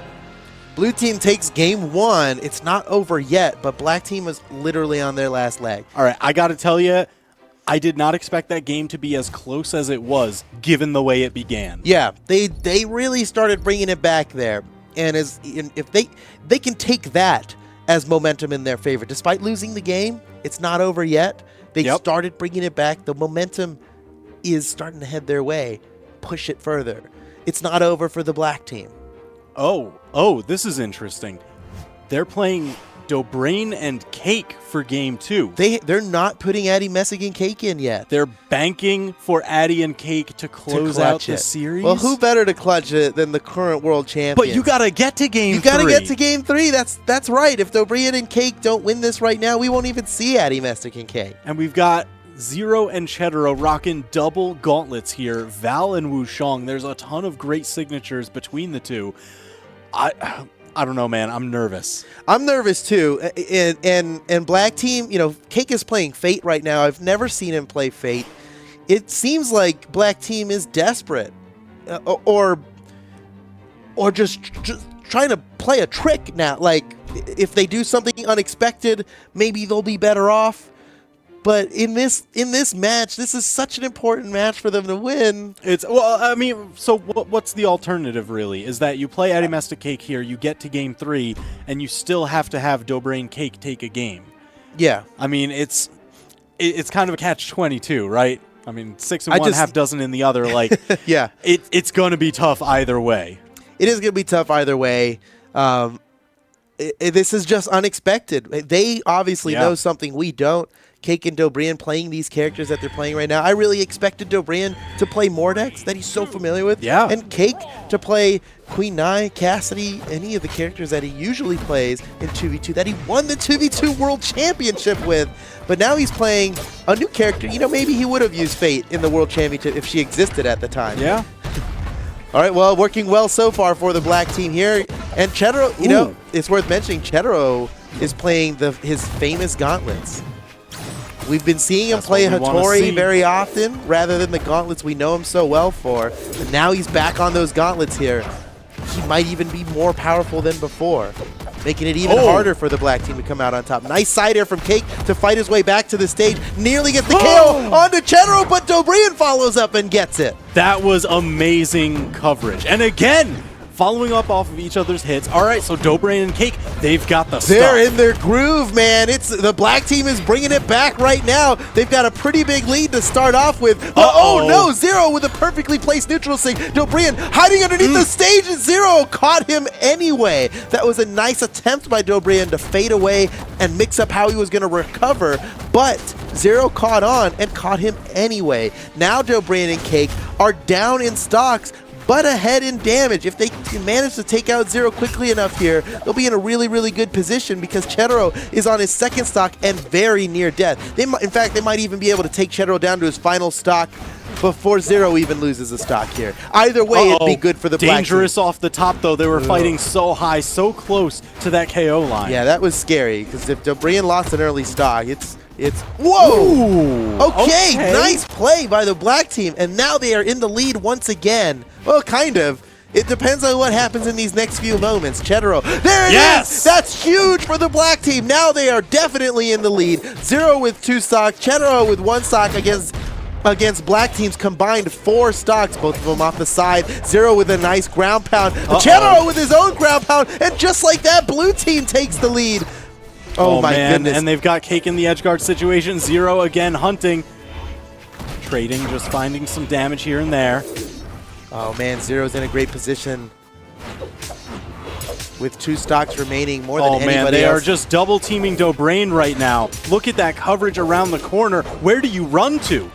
Blue team takes game one. It's not over yet, but black team is literally on their last leg. All right, I got to tell you, I did not expect that game to be as close as it was, given the way it began. Yeah, they really started bringing it back there, and if they can take that as momentum in their favor, despite losing the game, it's not over yet. They started bringing it back. The momentum is starting to head their way. Push it further. It's not over for the black team. Oh, this is interesting. They're playing Dobrain and Cake for game 2. They're not putting Addy Messick and Cake in yet. They're banking for Addy and Cake to close out the series. Well, who better to clutch it than the current world champion? But you gotta get to game 3. You gotta get to game 3. That's right. If Dobrian and Cake don't win this right now, we won't even see Addy Messick and Cake. And we've got Zero and Chedoro rocking double gauntlets here. Val and Wushong. There's a ton of great signatures between the two. I don't know, man. I'm nervous. I'm nervous too. And black team, Cake is playing Fate right now. I've never seen him play Fate. It seems like black team is desperate, or just trying to play a trick now. Like if they do something unexpected, maybe they'll be better off. But in this match, this is such an important match for them to win. So what's the alternative really? Is that you play Addy Messick Cake here, you get to game 3, and you still have to have Dobrain Cake take a game. Yeah. I mean, it's kind of a catch-22, right? I mean, 6 in one, half dozen in the other. Like, yeah, it's going to be tough either way. It is going to be tough either way. This is just unexpected. They obviously know something we don't. Cake and Dobrian playing these characters that they're playing right now. I really expected Dobrian to play Mordex that he's so familiar with. Yeah. And Cake to play Queen Nai, Cassidy, any of the characters that he usually plays in 2v2 that he won the 2v2 World Championship with. But now he's playing a new character. Maybe he would have used Fate in the World Championship if she existed at the time. Yeah. All right, well, working well so far for the black team here. And Chedoro, it's worth mentioning, Chedoro is playing his famous gauntlets. We've been seeing him play Hattori very often rather than the gauntlets we know him so well for. And now he's back on those gauntlets here. He might even be more powerful than before, making it even harder for the black team to come out on top. Nice side air from Cake to fight his way back to the stage. Nearly gets the KO onto Chedoro, but Dobrian follows up and gets it. That was amazing coverage. And again, following up off of each other's hits. All right, so Dobrain and Cake, they've got the stuff. They're in their groove, man. The black team is bringing it back right now. They've got a pretty big lead to start off with. Oh no, Zero with a perfectly placed neutral sing. Dobrian hiding underneath the stage, and Zero caught him anyway. That was a nice attempt by Dobrian to fade away and mix up how he was going to recover, but Zero caught on and caught him anyway. Now Dobrian and Cake are down in stocks, but ahead in damage. If they can manage to take out Zero quickly enough here, they'll be in a really, really good position because Chedoro is on his second stock and very near death. In fact, they might even be able to take Chedoro down to his final stock before Zero even loses a stock here. Either way, it'd be good for the black team. Dangerous off the top, though. They were fighting so high, so close to that KO line. Yeah, that was scary because if Dobrian lost an early stock, it's It's whoa! Ooh, Okay, nice play by the black team, and now they are in the lead once again. Well, kind of. It depends on what happens in these next few moments. Chetero, there it is! That's huge for the black team. Now they are definitely in the lead. Zero with 2 stocks, Chetero with 1 stock against black team's combined 4 stocks, both of them off the side. Zero with a nice ground pound. Chetero with his own ground pound, and just like that, blue team takes the lead. Oh my goodness. And they've got Cake in the edge guard situation. Zero again hunting. Trading, just finding some damage here and there. Oh man, Zero's in a great position with 2 stocks remaining, more than anybody else. They are just double teaming Dobrain right now. Look at that coverage around the corner. Where do you run to?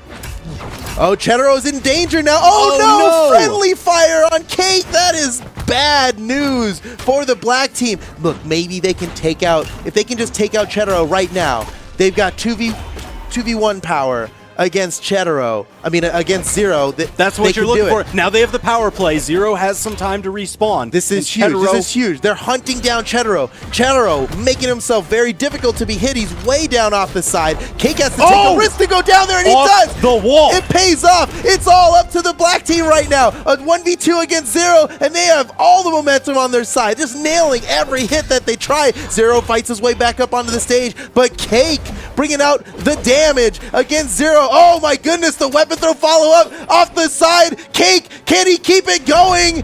Oh, Chetero's in danger now. Oh no! Friendly fire on Cake. That is bad news for the black team. Look, maybe they can take out, if they can just take out Chetero right now, they've got 2v1 power against Chetero. I mean, against Zero. That's what you're looking for. Now they have the power play. Zero has some time to respawn. This is huge. This is huge. They're hunting down Chetero. Chetero making himself very difficult to be hit. He's way down off the side. Cake has to take a risk to go down there, and he does. The wall. It pays off. It's all up to the black team right now. A 1v2 against Zero, and they have all the momentum on their side, just nailing every hit that they try. Zero fights his way back up onto the stage, but Cake bringing out the damage against Zero. Oh my goodness, the weapon throw follow-up off the side. Cake, can he keep it going?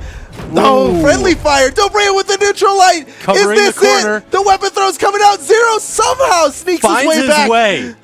Oh, friendly fire. Dobrain with the neutral light. Covering Is this the corner. it? The weapon throw's coming out. Zero somehow sneaks his way back.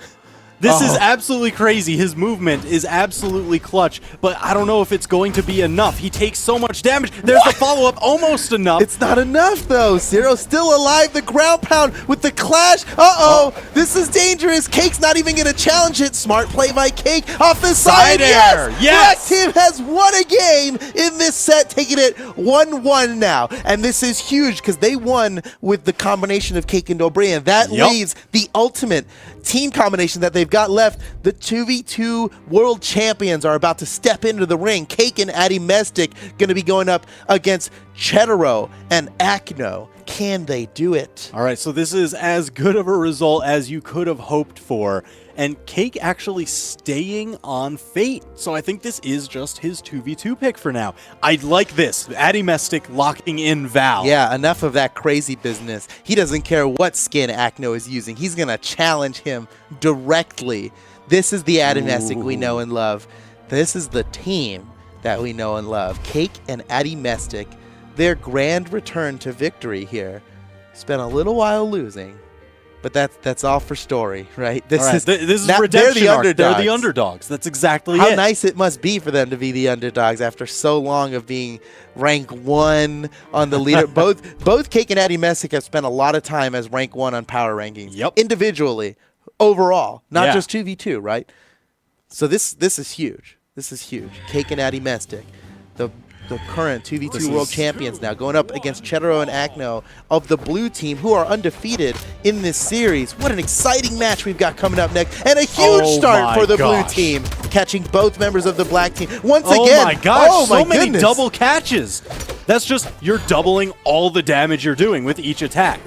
This is absolutely crazy. His movement is absolutely clutch, but I don't know if it's going to be enough. He takes so much damage. There's the follow-up, almost enough. It's not enough, though. Zero's still alive. The ground pound with the clash. Uh-oh. This is dangerous. Cake's not even going to challenge it. Smart play by Cake off the side. Yes! Black team has won a game in this set, taking it 1-1 now. And this is huge because they won with the combination of Cake and Dobrain. That leaves the ultimate team combination that they've got left. The 2v2 world champions are about to step into the ring. Cake and Addy Mestic going to be going up against Chetero and Akno. Can they do it? All right, so this is as good of a result as you could have hoped for. And Cake actually staying on Fate. So I think this is just his 2v2 pick for now. I like this. Addy Mestic locking in Val. Yeah, enough of that crazy business. He doesn't care what skin Akno is using. He's going to challenge him directly. This is the Addy Mestic we know and love. This is the team that we know and love. Cake and Addy Mestic, their grand return to victory here. Spent a little while losing. But that's all for story, right? This is redemption arc. They're the underdogs. That's exactly it. How nice it must be for them to be the underdogs after so long of being rank 1 on the leader. both Cake and Addy Mestic have spent a lot of time as rank 1 on power rankings. Yep. Individually, overall, not just 2v2, right? So this is huge. This is huge. Cake and Addy Mestic, the current 2v2 world champions now, going up against Chetero and Akno of the blue team, who are undefeated in this series. What an exciting match we've got coming up next. And a huge start for the blue team, catching both members of the black team. Once again, oh my gosh, so many goodness. double catches. That's just, you're doubling all the damage you're doing with each attack.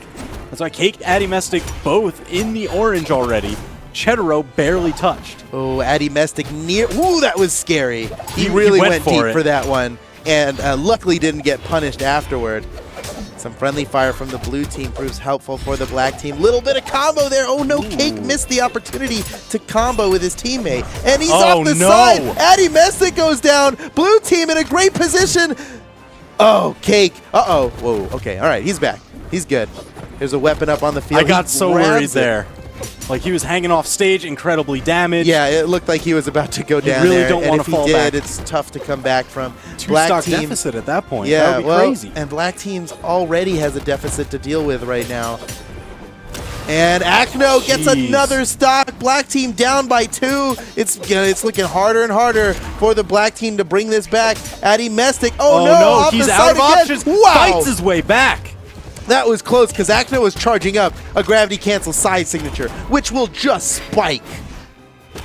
That's why Cake, Addy Mestic, both in the orange already. Chetero barely touched. Oh, Addy Mestic near. Ooh, that was scary. He really went deep for that one. And luckily didn't get punished afterward. Some friendly fire from the blue team proves helpful for the black team. Little bit of combo there. Oh no, Cake missed the opportunity to combo with his teammate. And he's off the side. Addy Mestic goes down. Blue team in a great position. Oh, Cake. Uh-oh. Whoa, okay. All right, he's back. He's good. There's a weapon up on the field. I got so worried there. Like he was hanging off stage, incredibly damaged. Yeah, it looked like he was about to go down there. You really don't want to fall back. It's tough to come back from. 2-stock deficit at that point. Yeah, that would be crazy. And black teams already has a deficit to deal with right now. And Akno gets another stock. Black team down by 2. It's looking harder and harder for the black team to bring this back. Addy Mestic. Oh no, he's out of options. Wow. Fights his way back. That was close because Akno was charging up a gravity cancel side signature, which will just spike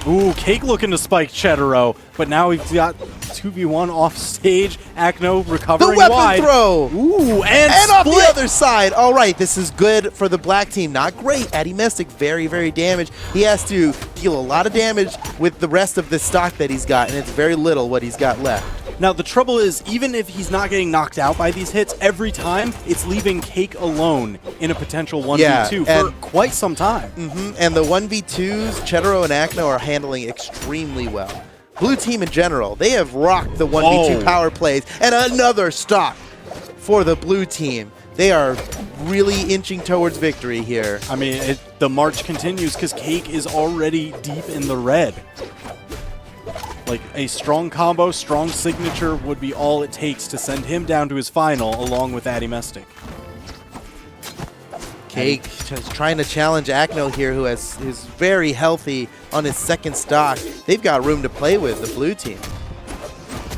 Ooh, Cake looking to spike Chetaro, but now we've got 2v1 off stage. Akno recovering The weapon wide. throw! Ooh, And off the split. other side. All right, this is good for the black team. Not great. Addy Mystic, very, very damaged. He has to deal a lot of damage with the rest of the stock that he's got, and it's very little what he's got left. Now, the trouble is, even if he's not getting knocked out by these hits, every time it's leaving Cake alone in a potential 1v2 for quite some time. And the 1v2s, Chetaro and Akno are handling extremely well. Blue team in general, they have rocked the 1v2 power plays, and another stock for the blue team. They are really inching towards victory here. I mean, the march continues because Cake is already deep in the red. Like, a strong combo, strong signature would be all it takes to send him down to his final along with Addy Mystic. Cake just trying to challenge Akno here, who is very healthy on his second stock. They've got room to play with, the blue team.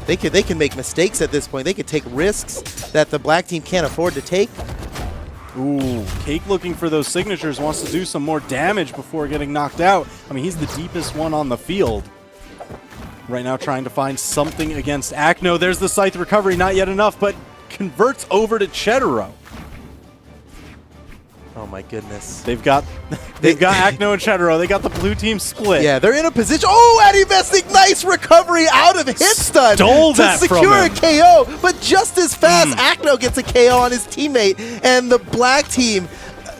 They can make mistakes at this point. They could take risks that the black team can't afford to take. Ooh, Cake looking for those signatures, wants to do some more damage before getting knocked out. I mean, he's the deepest one on the field. Right now trying to find something against Akno. There's the Scythe recovery, not yet enough, but converts over to Chetaro. Oh my goodness. They've got Akno and Chetaro. They got the blue team split. Yeah, they're in a position. Oh, Addy Mystic, nice recovery out of hit stun Stole to that from secure a him. KO. But just as fast, Akno gets a KO on his teammate, and the black team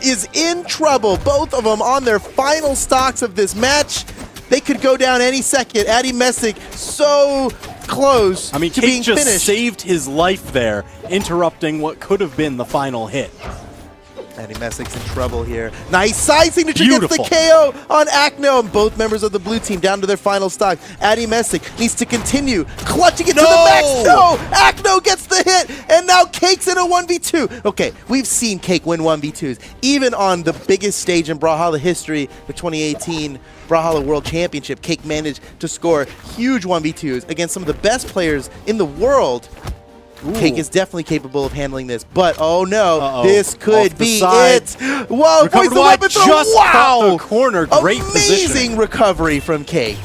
is in trouble. Both of them on their final stocks of this match. They could go down any second. Addy Mystic so close I mean, to Cake being just finished. saved his life there, interrupting what could have been the final hit. Addy Mystic's in trouble here. Nice side signature Beautiful. gets the KO on Akno, and both members of the blue team down to their final stock. Addy Mystic needs to continue clutching it to the max. No! Akno gets the hit, and now Cake's in a 1v2. Okay, we've seen Cake win 1v2s. Even on the biggest stage in Brawlhalla history, the 2018 Brawlhalla World Championship, Cake managed to score huge 1v2s against some of the best players in the world. Cake is definitely capable of handling this, but oh no, this could be it. Whoa, Recovered points the wide, weapon throw. just Wow, caught the corner. Great amazing positioning. recovery from Cake.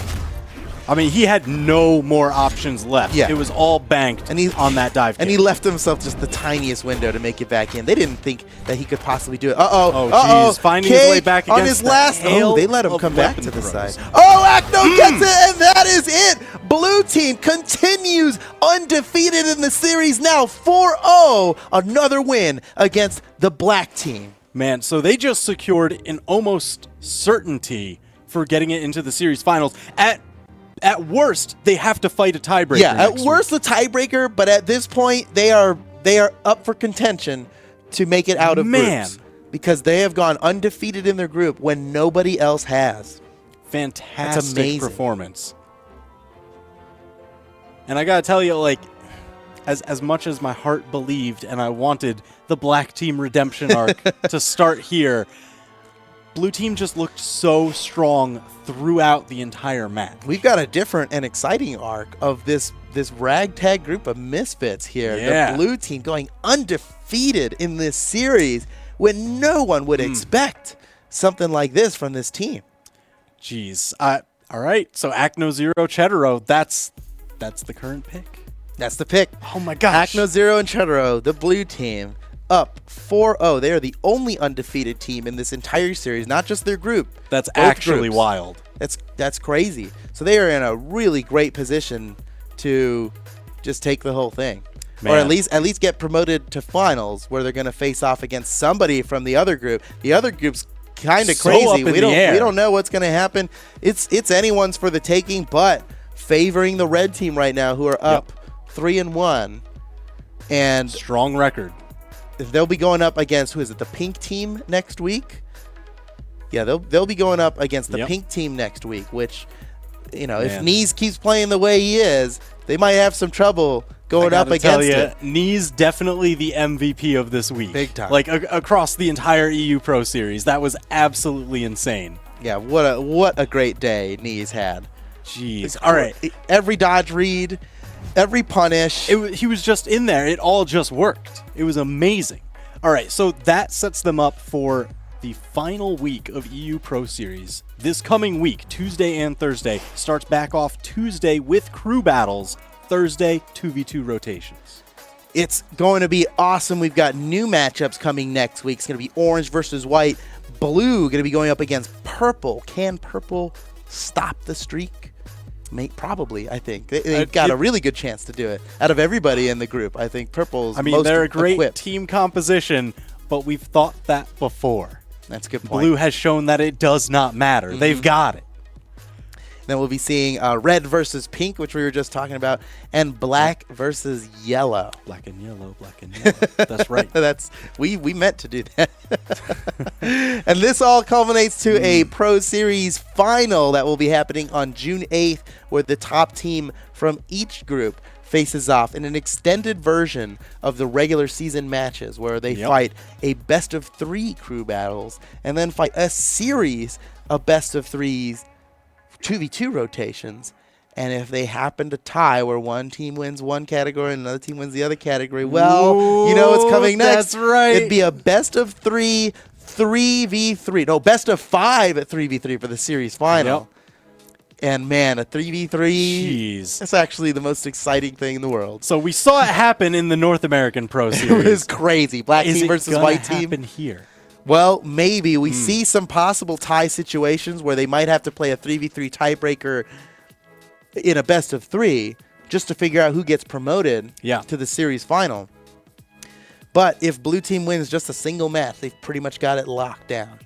I mean, he had no more options left. Yeah. It was all banked on that dive kick. And he left himself just the tiniest window to make it back in. They didn't think that he could possibly do it. Oh, jeez. Finding his way back on against his last. the hail Oh, they let him of come back weapon to the throws. side. Oh, Akno gets it, and that is it. Blue team continues undefeated in the series now, 4-0. Another win against the black team. Man, so they just secured an almost certainty for getting it into the series finals. At worst, they have to fight a tiebreaker. Yeah, at next worst, the tiebreaker, but at this point, they are up for contention to make it out of groups. Because they have gone undefeated in their group when nobody else has. Fantastic amazing. performance. And I gotta tell you, like, as much as my heart believed and I wanted the black team redemption arc to start here, blue team just looked so strong throughout the entire match. We've got a different and exciting arc of this ragtag group of misfits here. Yeah. The blue team going undefeated in this series when no one would expect something like this from this team. Jeez. All right, so Akno 0, Chetaro, that's the current pick. That's the pick. Oh my gosh. Akno 0 and Chetaro, the blue team, up 4-0. They are the only undefeated team in this entire series, not just their group. That's both actually groups. wild. That's crazy. So they are in a really great position to just take the whole thing. Man. Or at least get promoted to finals where they're going to face off against somebody from the other group. The other group's kind of So crazy. up in We the air. don't know what's going to happen. It's anyone's for the taking, but favoring the red team right now, who are up 3-1, and Strong record. they'll be going up against, who is it, the pink team next week? Yeah, they'll be going up against the pink team next week, which, you know, if Man. Knees keeps playing the way he is, they might have some trouble going up against it. Knees definitely the MVP of this week. Big time. Like across the entire EU Pro Series. That was absolutely insane. Yeah, what a great day Knees had. Jeez. All right. Every dodge read, every punish. He was just in there. It all just worked. It was amazing. All right, so that sets them up for the final week of EU Pro Series. This coming week, Tuesday and Thursday, starts back off Tuesday with crew battles, Thursday 2v2 rotations. It's going to be awesome. We've got new matchups coming next week. It's going to be orange versus white. Blue going to be going up against purple. Can purple stop the streak? Probably, I think. They've got a really good chance to do it. Out of everybody in the group, I think purple's most they're a great equipped. team composition, but we've thought that before. That's a good point. Blue has shown that it does not matter. They've got it. Then we'll be seeing red versus pink, which we were just talking about, and black versus yellow. Black and yellow, black and yellow. That's right. We meant to do that. And this all culminates to a Pro Series final that will be happening on June 8th, where the top team from each group faces off in an extended version of the regular season matches, where they fight a best of 3 crew battles and then fight a series of best of 3s 2v2 rotations. And if they happen to tie, where one team wins one category and another team wins the other category, well, you know what's coming next. That's right. It'd be a best of 3 3v3. No, best of 5 at 3v3 for the series final. Yep. And man, a 3v3, Jeez. that's actually the most exciting thing in the world. So we saw it happen in the North American Pro Series. It was crazy. Black Is team it versus gonna white team. happen here? Well, maybe. We see some possible tie situations where they might have to play a 3v3 tiebreaker in a best of 3 just to figure out who gets promoted to the series final. But if blue team wins just a single match, they've pretty much got it locked down.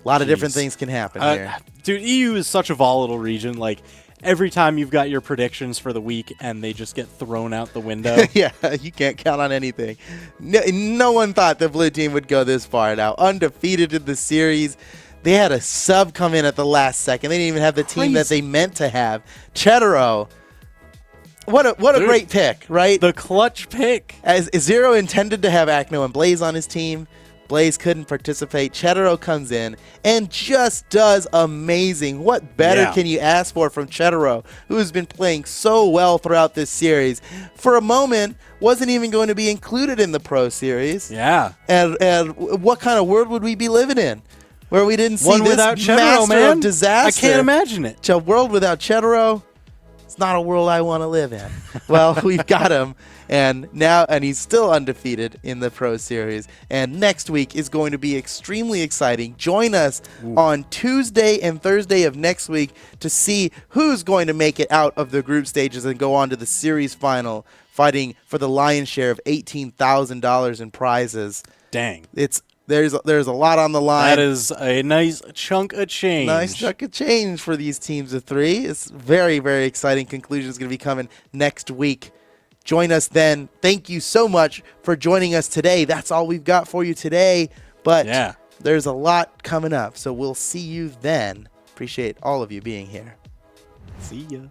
A lot of different things can happen here. Dude, EU is such a volatile region. Like, every time you've got your predictions for the week and they just get thrown out the window. Yeah, you can't count on anything. No one thought the blue team would go this far now. Undefeated in the series. They had a sub come in at the last second. They didn't even have the team that they meant to have. Chetero. What a great pick, right? The clutch pick. As Zero intended to have Acno and Blaze on his team, Blaze couldn't participate. Chetero comes in and just does amazing. What better can you ask for from Chetero, who has been playing so well throughout this series? For a moment, wasn't even going to be included in the Pro Series. Yeah. And what kind of world would we be living in, where we didn't see One this without Chetero, master man. of disaster? I can't imagine it. A world without Chetero, it's not a world I want to live in. Well, we've got him, and he's still undefeated in the Pro Series. And next week is going to be extremely exciting. Join us on Tuesday and Thursday of next week to see who's going to make it out of the group stages and go on to the series final, fighting for the lion's share of $18,000 in prizes. Dang. There's a lot on the line. That is a nice chunk of change. Nice chunk of change for these teams of 3. It's very, very exciting. Conclusion is going to be coming next week. Join us then. Thank you so much for joining us today. That's all we've got for you today. But there's a lot coming up, so we'll see you then. Appreciate all of you being here. See ya.